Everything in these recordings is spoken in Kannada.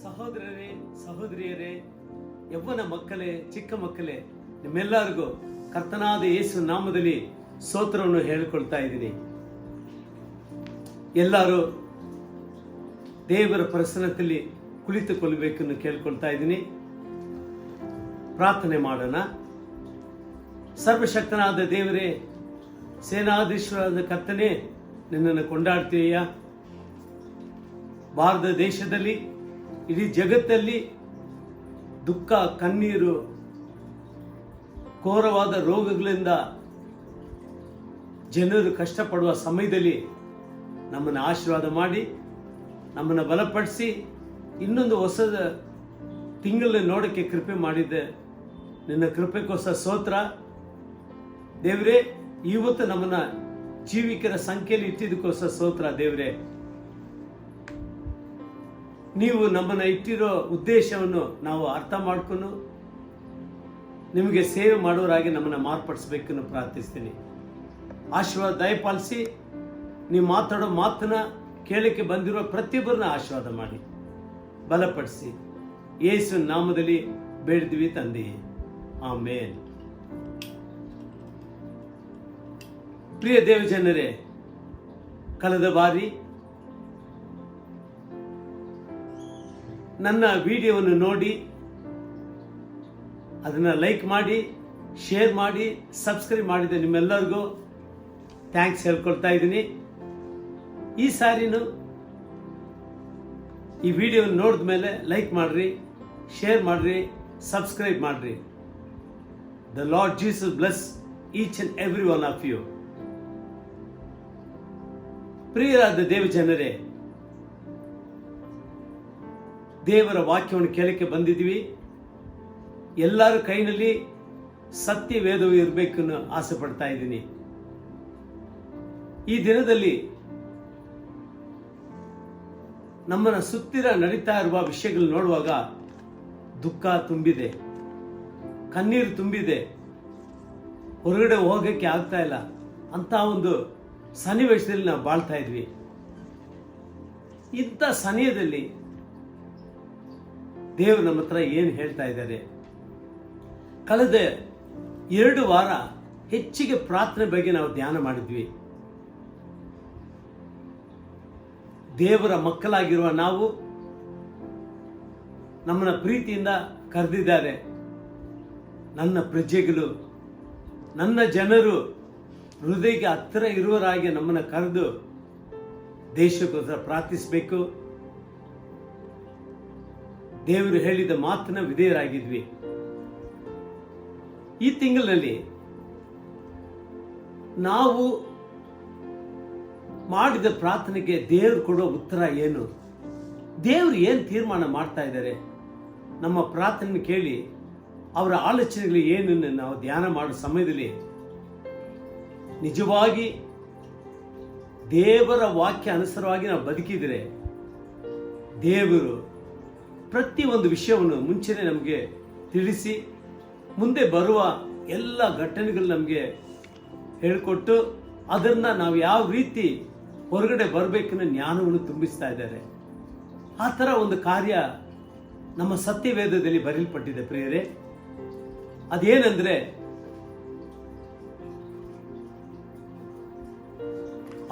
ಸಹೋದರರೇ, ಸಹೋದರಿಯರೇ, ಯವ್ವನ ಮಕ್ಕಳೇ, ಚಿಕ್ಕ ಮಕ್ಕಳೇ, ನಿಮ್ಮೆಲ್ಲರಿಗೂ ಕರ್ತನಾದ ಯೇಸು ನಾಮದಲ್ಲಿ ಸ್ತೋತ್ರವನ್ನು ಹೇಳಿಕೊಳ್ತಾ ಇದ್ದೀನಿ. ಎಲ್ಲರೂ ದೇವರ ಪ್ರಸನ್ನತೆಯಲ್ಲಿ ಕುಳಿತುಕೊಳ್ಳಬೇಕೆಂದು ಕೇಳ್ಕೊಳ್ತಾ ಇದ್ದೀನಿ. ಪ್ರಾರ್ಥನೆ ಮಾಡೋಣ. ಸರ್ವಶಕ್ತನಾದ ದೇವರೇ, ಸೇನಾಧೀಶ್ವರಾದ ಕರ್ತನೇ, ನಿನ್ನನ್ನು ಕೊಂಡಾಡ್ತೀಯ. ಭಾರತ ದೇಶದಲ್ಲಿ, ಇಡೀ ಜಗತ್ತಲ್ಲಿ ದುಃಖ, ಕಣ್ಣೀರು, ಘೋರವಾದ ರೋಗಗಳಿಂದ ಜನರು ಕಷ್ಟಪಡುವ ಸಮಯದಲ್ಲಿ ನಮ್ಮನ್ನು ಆಶೀರ್ವಾದ ಮಾಡಿ, ನಮ್ಮನ್ನು ಬಲಪಡಿಸಿ, ಇನ್ನೊಂದು ಹೊಸದ ತಿಂಗಳನ್ನ ನೋಡೋಕ್ಕೆ ಕೃಪೆ ಮಾಡಿದ್ದೆ. ನಿನ್ನ ಕೃಪೆಗೋಸ್ಕರ ಸ್ತೋತ್ರ ದೇವರೇ. ಇವತ್ತು ನಮ್ಮನ್ನ ಜೀವಿಕರ ಸಂಖ್ಯೆಯಲ್ಲಿ ಇಟ್ಟಿದ್ದಕ್ಕೋಸ್ಕರ ಸ್ತೋತ್ರ ದೇವರೇ. ನೀವು ನಮ್ಮನ್ನ ಇಟ್ಟಿರೋ ಉದ್ದೇಶವನ್ನು ನಾವು ಅರ್ಥ ಮಾಡಿಕೊಂಡು ನಿಮಗೆ ಸೇವೆ ಮಾಡೋರಾಗಿ ನಮ್ಮನ್ನು ಮಾರ್ಪಡಿಸಬೇಕೆಂದು ಪ್ರಾರ್ಥಿಸ್ತೀನಿ. ಆಶೀರ್ವಾದ ದಯಪಾಲಿಸಿ, ನೀವು ಮಾತಾಡೋ ಮಾತನ್ನ ಕೇಳಕ್ಕೆ ಬಂದಿರೋ ಪ್ರತಿಯೊಬ್ಬರನ್ನ ಆಶೀರ್ವಾದ ಮಾಡಿ ಬಲಪಡಿಸಿ, ಯೇಸು ನಾಮದಲ್ಲಿ ಬೇಡಿದ್ವಿ ತಂದೆ, ಆಮೇನ್. ಪ್ರಿಯ ದೇವಜನರೇ, ಕಳೆದ ಬಾರಿ ನನ್ನ ವಿಡಿಯೋವನ್ನು ನೋಡಿ ಅದನ್ನು ಲೈಕ್ ಮಾಡಿ, ಶೇರ್ ಮಾಡಿ, ಸಬ್ಸ್ಕ್ರೈಬ್ ಮಾಡಿದ ನಿಮ್ಮೆಲ್ಲರಿಗೂ ಥ್ಯಾಂಕ್ಸ್ ಹೇಳ್ಕೊಳ್ತಾ ಇದ್ದೀನಿ. ಈ ಸಾರಿನೂ ಈ ವಿಡಿಯೋವನ್ನು ನೋಡಿದ ಮೇಲೆ ಲೈಕ್ ಮಾಡ್ರಿ, ಶೇರ್ ಮಾಡ್ರಿ, ಸಬ್ಸ್ಕ್ರೈಬ್ ಮಾಡ್ರಿ. The Lord Jesus bless each and every one of you. ಪ್ರಿಯರಾದ ದೇವಜನರೇ, ದೇವರ ವಾಕ್ಯವನ್ನು ಕೇಳಕ್ಕೆ ಬಂದಿದ್ವಿ. ಎಲ್ಲರ ಕೈನಲ್ಲಿ ಸತ್ಯ ವೇದವು ಇರಬೇಕನ್ನು ಆಸೆ ಪಡ್ತಾ ಇದ್ದೀನಿ. ಈ ದಿನದಲ್ಲಿ ನಮ್ಮನ್ನ ಸುತ್ತಿರ ನಡೀತಾ ಇರುವ ವಿಷಯಗಳು ನೋಡುವಾಗ ದುಃಖ ತುಂಬಿದೆ, ಕಣ್ಣೀರು ತುಂಬಿದೆ, ಹೊರಗಡೆ ಹೋಗಕ್ಕೆ ಆಗ್ತಾ ಇಲ್ಲ ಅಂತ ಒಂದು ಸನ್ನಿವೇಶದಲ್ಲಿ ನಾವು ಬಾಳ್ತಾ ಇದ್ವಿ. ಇಂಥ ಸಮಯದಲ್ಲಿ ದೇವರು ನಮ್ಮ ಹತ್ರ ಏನು ಹೇಳ್ತಾ ಇದ್ದಾರೆ? ಕಳೆದ 2 ವಾರ ಹೆಚ್ಚಿಗೆ ಪ್ರಾರ್ಥನೆ ಬಗ್ಗೆ ನಾವು ಧ್ಯಾನ ಮಾಡಿದ್ವಿ. ದೇವರ ಮಕ್ಕಳಾಗಿರುವ ನಾವು, ನಮ್ಮನ್ನ ಪ್ರೀತಿಯಿಂದ ಕರೆದಿದ್ದಾರೆ. ನನ್ನ ಪ್ರಜೆಗಳು, ನನ್ನ ಜನರು, ಹೃದಯಕ್ಕೆ ಹತ್ತಿರ ಇರುವರಾಗಿ ನಮ್ಮನ್ನು ಕರೆದು ದೇಶಕ್ಕೋಸ್ಕರ ಪ್ರಾರ್ಥಿಸಬೇಕು. ದೇವರು ಹೇಳಿದ ಮಾತನ್ನ ವಿಧೇಯರಾಗಿದ್ವಿ. ಈ ತಿಂಗಳಲ್ಲಿ ನಾವು ಮಾಡಿದ ಪ್ರಾರ್ಥನೆಗೆ ದೇವರು ಕೊಡೋ ಉತ್ತರ ಏನು? ದೇವರು ಏನು ತೀರ್ಮಾನ ಮಾಡ್ತಾ ಇದ್ದಾರೆ? ನಮ್ಮ ಪ್ರಾರ್ಥನೆ ಕೇಳಿ ಅವರ ಆಲೋಚನೆಗಳು ಏನನ್ನು ನಾವು ಧ್ಯಾನ ಮಾಡೋ ಸಮಯದಲ್ಲಿ ನಿಜವಾಗಿ ದೇವರ ವಾಕ್ಯ ಅನುಸಾರವಾಗಿ ನಾವು ಬದುಕಿದರೆ ದೇವರು ಪ್ರತಿಯೊಂದು ವಿಷಯವನ್ನು ಮುಂಚೆನೆ ನಮಗೆ ತಿಳಿಸಿ, ಮುಂದೆ ಬರುವ ಎಲ್ಲ ಘಟನೆಗಳು ನಮಗೆ ಹೇಳಿಕೊಟ್ಟು ಅದನ್ನು ನಾವು ಯಾವ ರೀತಿ ಹೊರಗಡೆ ಬರಬೇಕನ್ನೋ ಜ್ಞಾನವನ್ನು ತುಂಬಿಸ್ತಾ ಇದ್ದಾರೆ. ಆ ಥರ ಒಂದು ಕಾರ್ಯ ನಮ್ಮ ಸತ್ಯವೇದದಲ್ಲಿ ಬರೆಯಲ್ಪಟ್ಟಿದೆ ಪ್ರಿಯರೇ. ಅದೇನೆಂದ್ರೆ,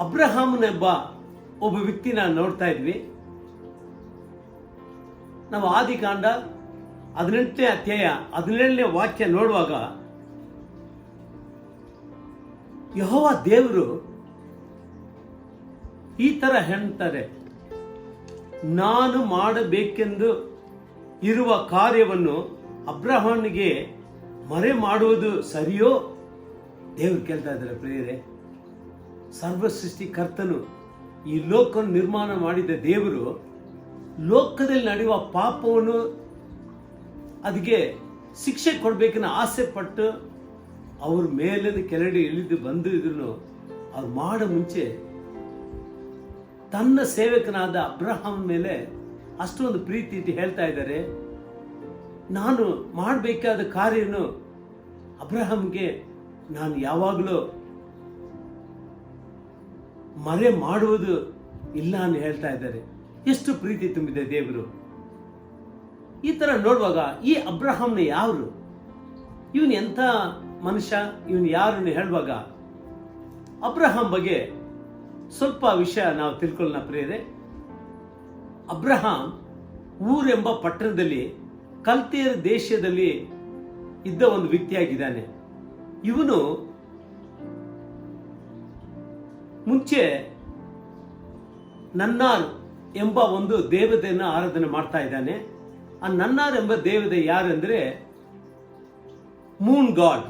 ಅಬ್ರಹಾಮನೆಂಬ ಒಬ್ಬ ವ್ಯಕ್ತಿನ ನೋಡ್ತಾ ಇದ್ವಿ. ನಾವು ಆದಿಕಾಂಡ 18ನೇ ಅಧ್ಯಾಯ 17ನೇ ವಾಕ್ಯ ನೋಡುವಾಗ ಯೆಹೋವ ದೇವರು ಈ ತರ ಹೇಳ್ತಾರೆ, ನಾನು ಮಾಡಬೇಕೆಂದು ಇರುವ ಕಾರ್ಯವನ್ನು ಅಬ್ರಹಾಮನಿಗೆ ಮರೆ ಮಾಡುವುದು ಸರಿಯೋ? ದೇವರು ಕೇಳ್ತಾ ಇದ್ದಾರೆ ಪ್ರಿಯರೇ. ಸರ್ವಸೃಷ್ಟಿಕರ್ತನು ಈ ಲೋಕವನ್ನು ನಿರ್ಮಾಣ ಮಾಡಿದ ದೇವರು ಲೋಕದಲ್ಲಿ ನಡೆಯುವ ಪಾಪವನ್ನು ಅದಕ್ಕೆ ಶಿಕ್ಷೆ ಕೊಡಬೇಕನ್ನ ಆಸೆ ಪಟ್ಟು ಅವ್ರ ಮೇಲೆ ಕೆಳಗಡೆ ಇಳಿದು ಬಂದು ಇದ್ರು ಅವ್ರು ಮಾಡೋ ಮುಂಚೆ ತನ್ನ ಸೇವಕನಾದ ಅಬ್ರಹಾಂ ಮೇಲೆ ಅಷ್ಟೊಂದು ಪ್ರೀತಿ ಇಟ್ಟು ಹೇಳ್ತಾ ಇದ್ದಾರೆ, ನಾನು ಮಾಡಬೇಕಾದ ಕಾರ್ಯವನ್ನು ಅಬ್ರಹಾಂಗೆ ನಾನು ಯಾವಾಗಲೂ ಮರೆ ಮಾಡುವುದು ಇಲ್ಲ ಅಂತ ಹೇಳ್ತಾ ಇದ್ದಾರೆ. ಎಷ್ಟು ಪ್ರೀತಿ ತುಂಬಿದೆ ದೇವರು. ಈ ತರ ನೋಡುವಾಗ ಈ ಅಬ್ರಹಾಂನ ಯಾರು, ಇವನು ಎಂಥ ಮನುಷ್ಯ, ಇವನು ಯಾರನ್ನು ಹೇಳುವಾಗ ಅಬ್ರಹಾಂ ಬಗ್ಗೆ ಸ್ವಲ್ಪ ವಿಷಯ ನಾವು ತಿಳ್ಕೊಳ್ಳೋಣ ಪ್ರಿಯರೇ. ಅಬ್ರಹಾಂ ಊರೆಂಬ ಪಟ್ಟಣದಲ್ಲಿ ಕಲ್ತಿಯರ ದೇಶದಲ್ಲಿ ಇದ್ದ ಒಂದು ವ್ಯಕ್ತಿಯಾಗಿದ್ದಾನೆ. ಇವನು ಮುಂಚೆ ನನ್ನಾರ್ ಎಂಬ ಒಂದು ದೇವತೆಯನ್ನು ಆರಾಧನೆ ಮಾಡ್ತಾ ಇದ್ದಾನೆ. ಆ ನನ್ನಾರ್ ಎಂಬ ದೇವತೆ ಯಾರಂದ್ರೆ ಮೂನ್ ಗಾಡ್.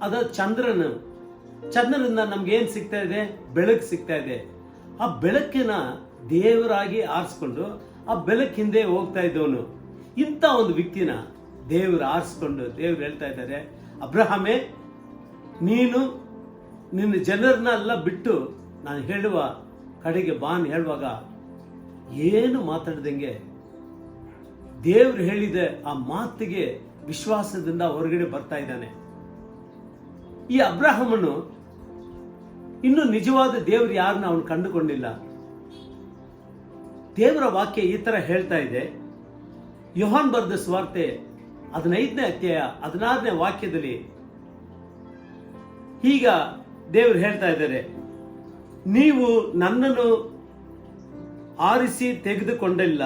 ಅದ ಚಂದ್ರನಿಂದ ನಮ್ಗೆ ಏನ್ ಸಿಗ್ತಾ ಇದೆ, ಬೆಳಕು ಸಿಗ್ತಾ ಇದೆ. ಆ ಬೆಳಕಿನ ದೇವರಾಗಿ ಆರಿಸ್ಕೊಂಡು ಆ ಬೆಳಕು ಹಿಂದೆ ಹೋಗ್ತಾ ಇದ್ದವನು. ಇಂಥ ಒಂದು ವ್ಯಕ್ತಿನ ದೇವರು ಆರಿಸ್ಕೊಂಡು ದೇವ್ರು ಹೇಳ್ತಾ ಇದ್ದಾರೆ, ಅಬ್ರಹಾಮೇ, ನೀನು ನಿನ್ನ ಜನರನ್ನೆಲ್ಲ ಬಿಟ್ಟು ನಾನು ಹೇಳುವ ಕಡೆಗೆ ಬಾನ್ ಹೇಳುವಾಗ ಏನು ಮಾತಾಡ್ದಂಗೆ ದೇವ್ರು ಹೇಳಿದ ಆ ಮಾತಿಗೆ ವಿಶ್ವಾಸದಿಂದ ಹೊರಗಡೆ ಬರ್ತಾ ಇದ್ದಾನೆ. ಈ ಅಬ್ರಹಾಮನು ಇನ್ನು ನಿಜವಾದ ದೇವರು ಯಾರನ್ನ ಅವನು ಕಂಡುಕೊಂಡಿಲ್ಲ. ದೇವರ ವಾಕ್ಯ ಈ ತರ ಹೇಳ್ತಾ ಇದೆ. ಯೋಹಾನ್ ಬರೆದ ಸುವಾರ್ತೆ 15ನೇ ಅಧ್ಯಾಯ 16ನೇ ವಾಕ್ಯದಲ್ಲಿ ಈಗ ದೇವರು ಹೇಳ್ತಾ ಇದ್ದಾರೆ, ನೀವು ನನ್ನನ್ನು ಆರಿಸಿ ತೆಗೆದುಕೊಂಡಿಲ್ಲ,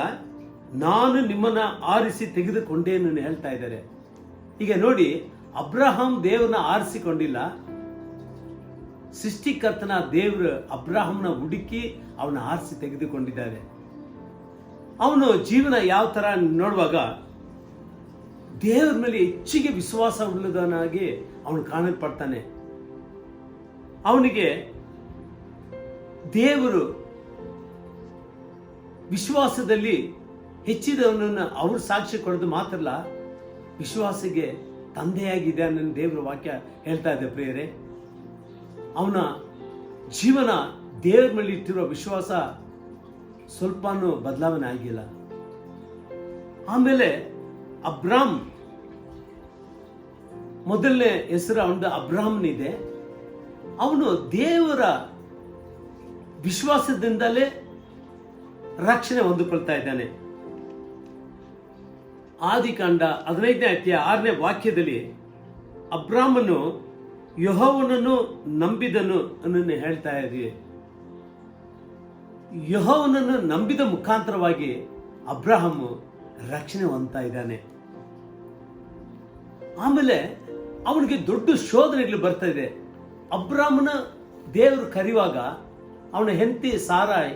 ನಾನು ನಿಮ್ಮನ್ನ ಆರಿಸಿ ತೆಗೆದುಕೊಂಡೇನು ಹೇಳ್ತಾ ಇದ್ದಾರೆ. ಈಗ ನೋಡಿ, ಅಬ್ರಹಾಂ ದೇವರನ್ನ ಆರಿಸಿಕೊಂಡಿಲ್ಲ, ಸೃಷ್ಟಿಕರ್ತನ ದೇವರು ಅಬ್ರಹಾಂನ ಹುಡುಕಿ ಅವನ ಆರಿಸಿ ತೆಗೆದುಕೊಂಡಿದ್ದಾರೆ. ಅವನು ಜೀವನ ಯಾವ ತರ ನೋಡುವಾಗ ದೇವರ ಮೇಲೆ ಹೆಚ್ಚಿಗೆ ವಿಶ್ವಾಸ ಉಳ್ಳದನಾಗಿ ಅವನು ಕಾಣಲ್ಪಡ್ತಾನೆ. ಅವನಿಗೆ ದೇವರು ವಿಶ್ವಾಸದಲ್ಲಿ ಹೆಚ್ಚಿದವನನ್ನು ಅವರು ಸಾಕ್ಷಿ ಕೊಡೋದು ಮಾತ್ರ ಅಲ್ಲ, ವಿಶ್ವಾಸಕ್ಕೆ ತಂದೆಯಾಗಿದೆ ಅನ್ನೋ ದೇವರ ವಾಕ್ಯ ಹೇಳ್ತಾ ಇದೆ ಪ್ರಿಯರೇ. ಅವನ ಜೀವನ ದೇವರ ಮೇಲೆ ಇಟ್ಟಿರುವ ವಿಶ್ವಾಸ ಸ್ವಲ್ಪನೂ ಬದಲಾವಣೆ ಆಗಿಲ್ಲ. ಆಮೇಲೆ ಅಬ್ರಾಮ್, ಮೊದಲನೇ ಹೆಸರು ಅವನದು ಅಬ್ರಾಮ್ನಿದೆ. ಅವನು ದೇವರ ವಿಶ್ವಾಸದಿಂದಲೇ ರಕ್ಷಣೆ ಹೊಂದಿಕೊಳ್ತಾ ಇದ್ದಾನೆ. ಆದಿಕಾಂಡ 15ನೇ ಅಧ್ಯಾಯ 6ನೇ ವಾಕ್ಯದಲ್ಲಿ ಅಬ್ರಾಮನು ಯೆಹೋವನನ್ನು ನಂಬಿದನು ಅನ್ನನ್ನು ಹೇಳ್ತಾ ಇದ್ದೀವಿ. ಯೆಹೋವನನ್ನು ನಂಬಿದ ಮುಖಾಂತರವಾಗಿ ಅಬ್ರಹಾಮು ರಕ್ಷಣೆ ಹೊಂದ್ತಾ ಇದ್ದಾನೆ. ಆಮೇಲೆ ಅವನಿಗೆ ದೊಡ್ಡ ಶೋಧನೆಗಳು ಬರ್ತಾ ಇದೆ. ಅಬ್ರಾಮನ ದೇವರು ಕರೆಯುವಾಗ ಅವನ ಹೆಂಡತಿ ಸಾರಾಯ್,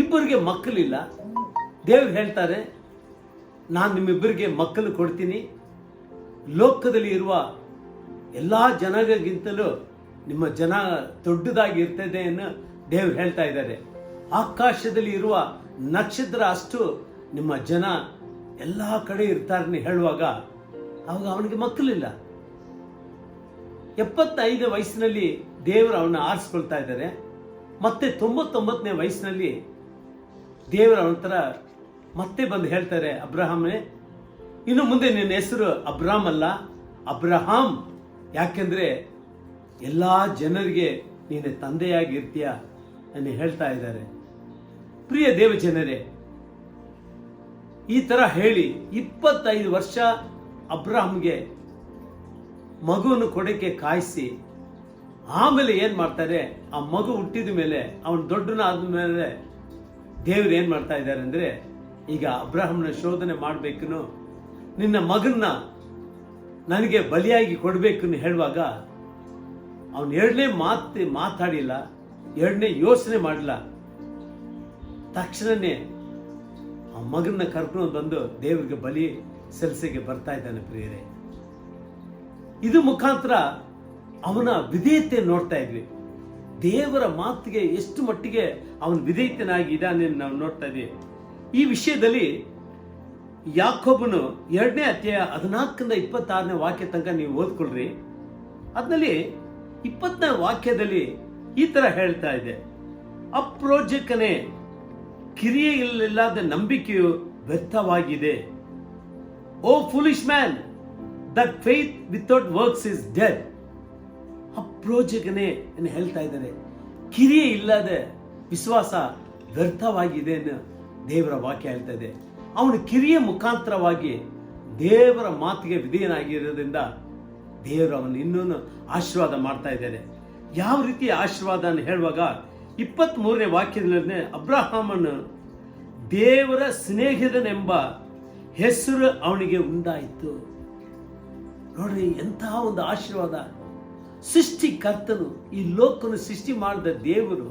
ಇಬ್ಬರಿಗೆ ಮಕ್ಕಳಿಲ್ಲ. ದೇವ್ರು ಹೇಳ್ತಾರೆ, ನಾನು ನಿಮ್ಮಿಬ್ಬರಿಗೆ ಮಕ್ಕಳು ಕೊಡ್ತೀನಿ, ಲೋಕದಲ್ಲಿ ಇರುವ ಎಲ್ಲಾ ಜನಗಳಿಗಿಂತಲೂ ನಿಮ್ಮ ಜನ ದೊಡ್ಡದಾಗಿ ಇರ್ತದೆ ಅನ್ನೋ ದೇವ್ರು ಹೇಳ್ತಾ ಇದ್ದಾರೆ. ಆಕಾಶದಲ್ಲಿ ಇರುವ ನಕ್ಷತ್ರ ಅಷ್ಟು ನಿಮ್ಮ ಜನ ಎಲ್ಲ ಕಡೆ ಇರ್ತಾರೆ ಹೇಳುವಾಗ ಅವಾಗ ಅವನಿಗೆ ಮಕ್ಕಳಿಲ್ಲ. 75ನೇ ವಯಸ್ಸಿನಲ್ಲಿ ದೇವರು ಅವನ್ನ ಆರಿಸ್ಕೊಳ್ತಾ ಇದ್ದಾರೆ. ಮತ್ತೆ 99ನೇ ವಯಸ್ಸಿನಲ್ಲಿ ದೇವರು ಅವನ ಹತ್ರ ಮತ್ತೆ ಬಂದು ಹೇಳ್ತಾರೆ, ಅಬ್ರಹಾಮೇ, ಇನ್ನು ಮುಂದೆ ನಿನ್ನ ಹೆಸರು ಅಬ್ರಾಮ್ ಅಲ್ಲ, ಅಬ್ರಹಾಂ, ಯಾಕೆಂದ್ರೆ ಎಲ್ಲಾ ಜನರಿಗೆ ನೀನು ತಂದೆಯಾಗಿ ಇರ್ತೀಯ ಎಂದು ಹೇಳ್ತಾ ಇದ್ದಾರೆ. ಪ್ರಿಯ ದೇವ ಜನರೇ, ಈ ತರ ಹೇಳಿ 25 ವರ್ಷ ಅಬ್ರಹಾಂಗೆ ಮಗುವನ್ನು ಕೊಡಕ್ಕೆ ಕಾಯಿಸಿ, ಆಮೇಲೆ ಏನ್ ಮಾಡ್ತಾರೆ, ಆ ಮಗು ಹುಟ್ಟಿದ ಮೇಲೆ ಅವನು ದೊಡ್ಡನ ಆದ್ಮೇಲೆ ದೇವ್ರು ಏನ್ ಮಾಡ್ತಾ ಇದ್ದಾರೆ ಅಂದ್ರೆ, ಈಗ ಅಬ್ರಹಾಂನ ಶೋಧನೆ ಮಾಡ್ಬೇಕು, ನಿನ್ನ ಮಗನ್ನ ನನಗೆ ಬಲಿಯಾಗಿ ಕೊಡ್ಬೇಕು ಹೇಳುವಾಗ ಅವನು ಎರಡನೇ ಮಾತಾಡಿಲ್ಲ, ಎರಡನೇ ಯೋಚನೆ ಮಾಡಲಿಲ್ಲ. ತಕ್ಷಣನೇ ಆ ಮಗನ್ನ ಕರ್ಕೊಂಡು ಬಂದು ದೇವರಿಗೆ ಬಲಿ ಸಲ್ಲಿಸಿಗೆ ಬರ್ತಾ ಇದ್ದಾನೆ ಪ್ರಿಯರೇ. ಇದು ಮುಖಾಂತರ ಅವನ ವಿಧೇಯತೆ ನೋಡ್ತಾ ಇದ್ವಿ. ದೇವರ ಮಾತಿಗೆ ಎಷ್ಟು ಮಟ್ಟಿಗೆ ಅವನ ವಿಧೇಯತನಾಗಿ ಇದ್ದಾನೆ ನಾವು ನೋಡ್ತಾ ಇದ್ವಿ. ಈ ವಿಷಯದಲ್ಲಿ ಯಾಕೋಬನು 2ನೇ ಅಧ್ಯಾಯ 14ರಿಂದ 26ನೇ ವಾಕ್ಯ ತನಕ ನೀವು ಓದ್ಕೊಳ್ರಿ. ಅದ್ರಲ್ಲಿ 20ನೇ ವಾಕ್ಯದಲ್ಲಿ ಈ ತರ ಹೇಳ್ತಾ ಇದೆ, ಅಪ್ರೋಜಕನೇ, ಕಿರಿಯೆಯಿಲ್ಲದ ನಂಬಿಕೆಯು ವ್ಯರ್ಥವಾಗಿದೆ. O foolish man, that faith without works is dead. ಅಪ್ರೋಜಕನೇ ಎಂದು ಹೇಳ್ತಾ ಇದ್ದಾರೆ. ಕಿರಿಯೆ ಇಲ್ಲದ ವಿಶ್ವಾಸ ವ್ಯರ್ಥವಾಗಿದೆ ಎಂದು ದೇವರ ವಾಕ್ಯ ಹೇಳ್ತಾ ಇದೆ. ಅವನ ಕಿರಿಯ ಮುಖಾಂತರವಾಗಿ ದೇವರ ಮಾತಿಗೆ ವಿಧೇಯನಾಗಿರೋದ್ರಿಂದ ದೇವರು ಅವನು ಇನ್ನೂ ಆಶೀರ್ವಾದ ಮಾಡ್ತಾ ಇದ್ದಾರೆ. ಯಾವ ರೀತಿ ಆಶೀರ್ವಾದ ಅಂತ ಹೇಳುವಾಗ 23ನೇ ವಾಕ್ಯದಲ್ಲಿ ಅಬ್ರಹಾಮನು ದೇವರ ಸ್ನೇಹಿತನೆಂಬ ಹೆಸರು ಅವನಿಗೆ ಉಂಟಾಯಿತು. ನೋಡ್ರಿ, ಎಂತಹ ಒಂದು ಆಶೀರ್ವಾದ. ಸೃಷ್ಟಿಕರ್ತನು, ಈ ಲೋಕನು ಸೃಷ್ಟಿ ಮಾಡಿದ ದೇವರು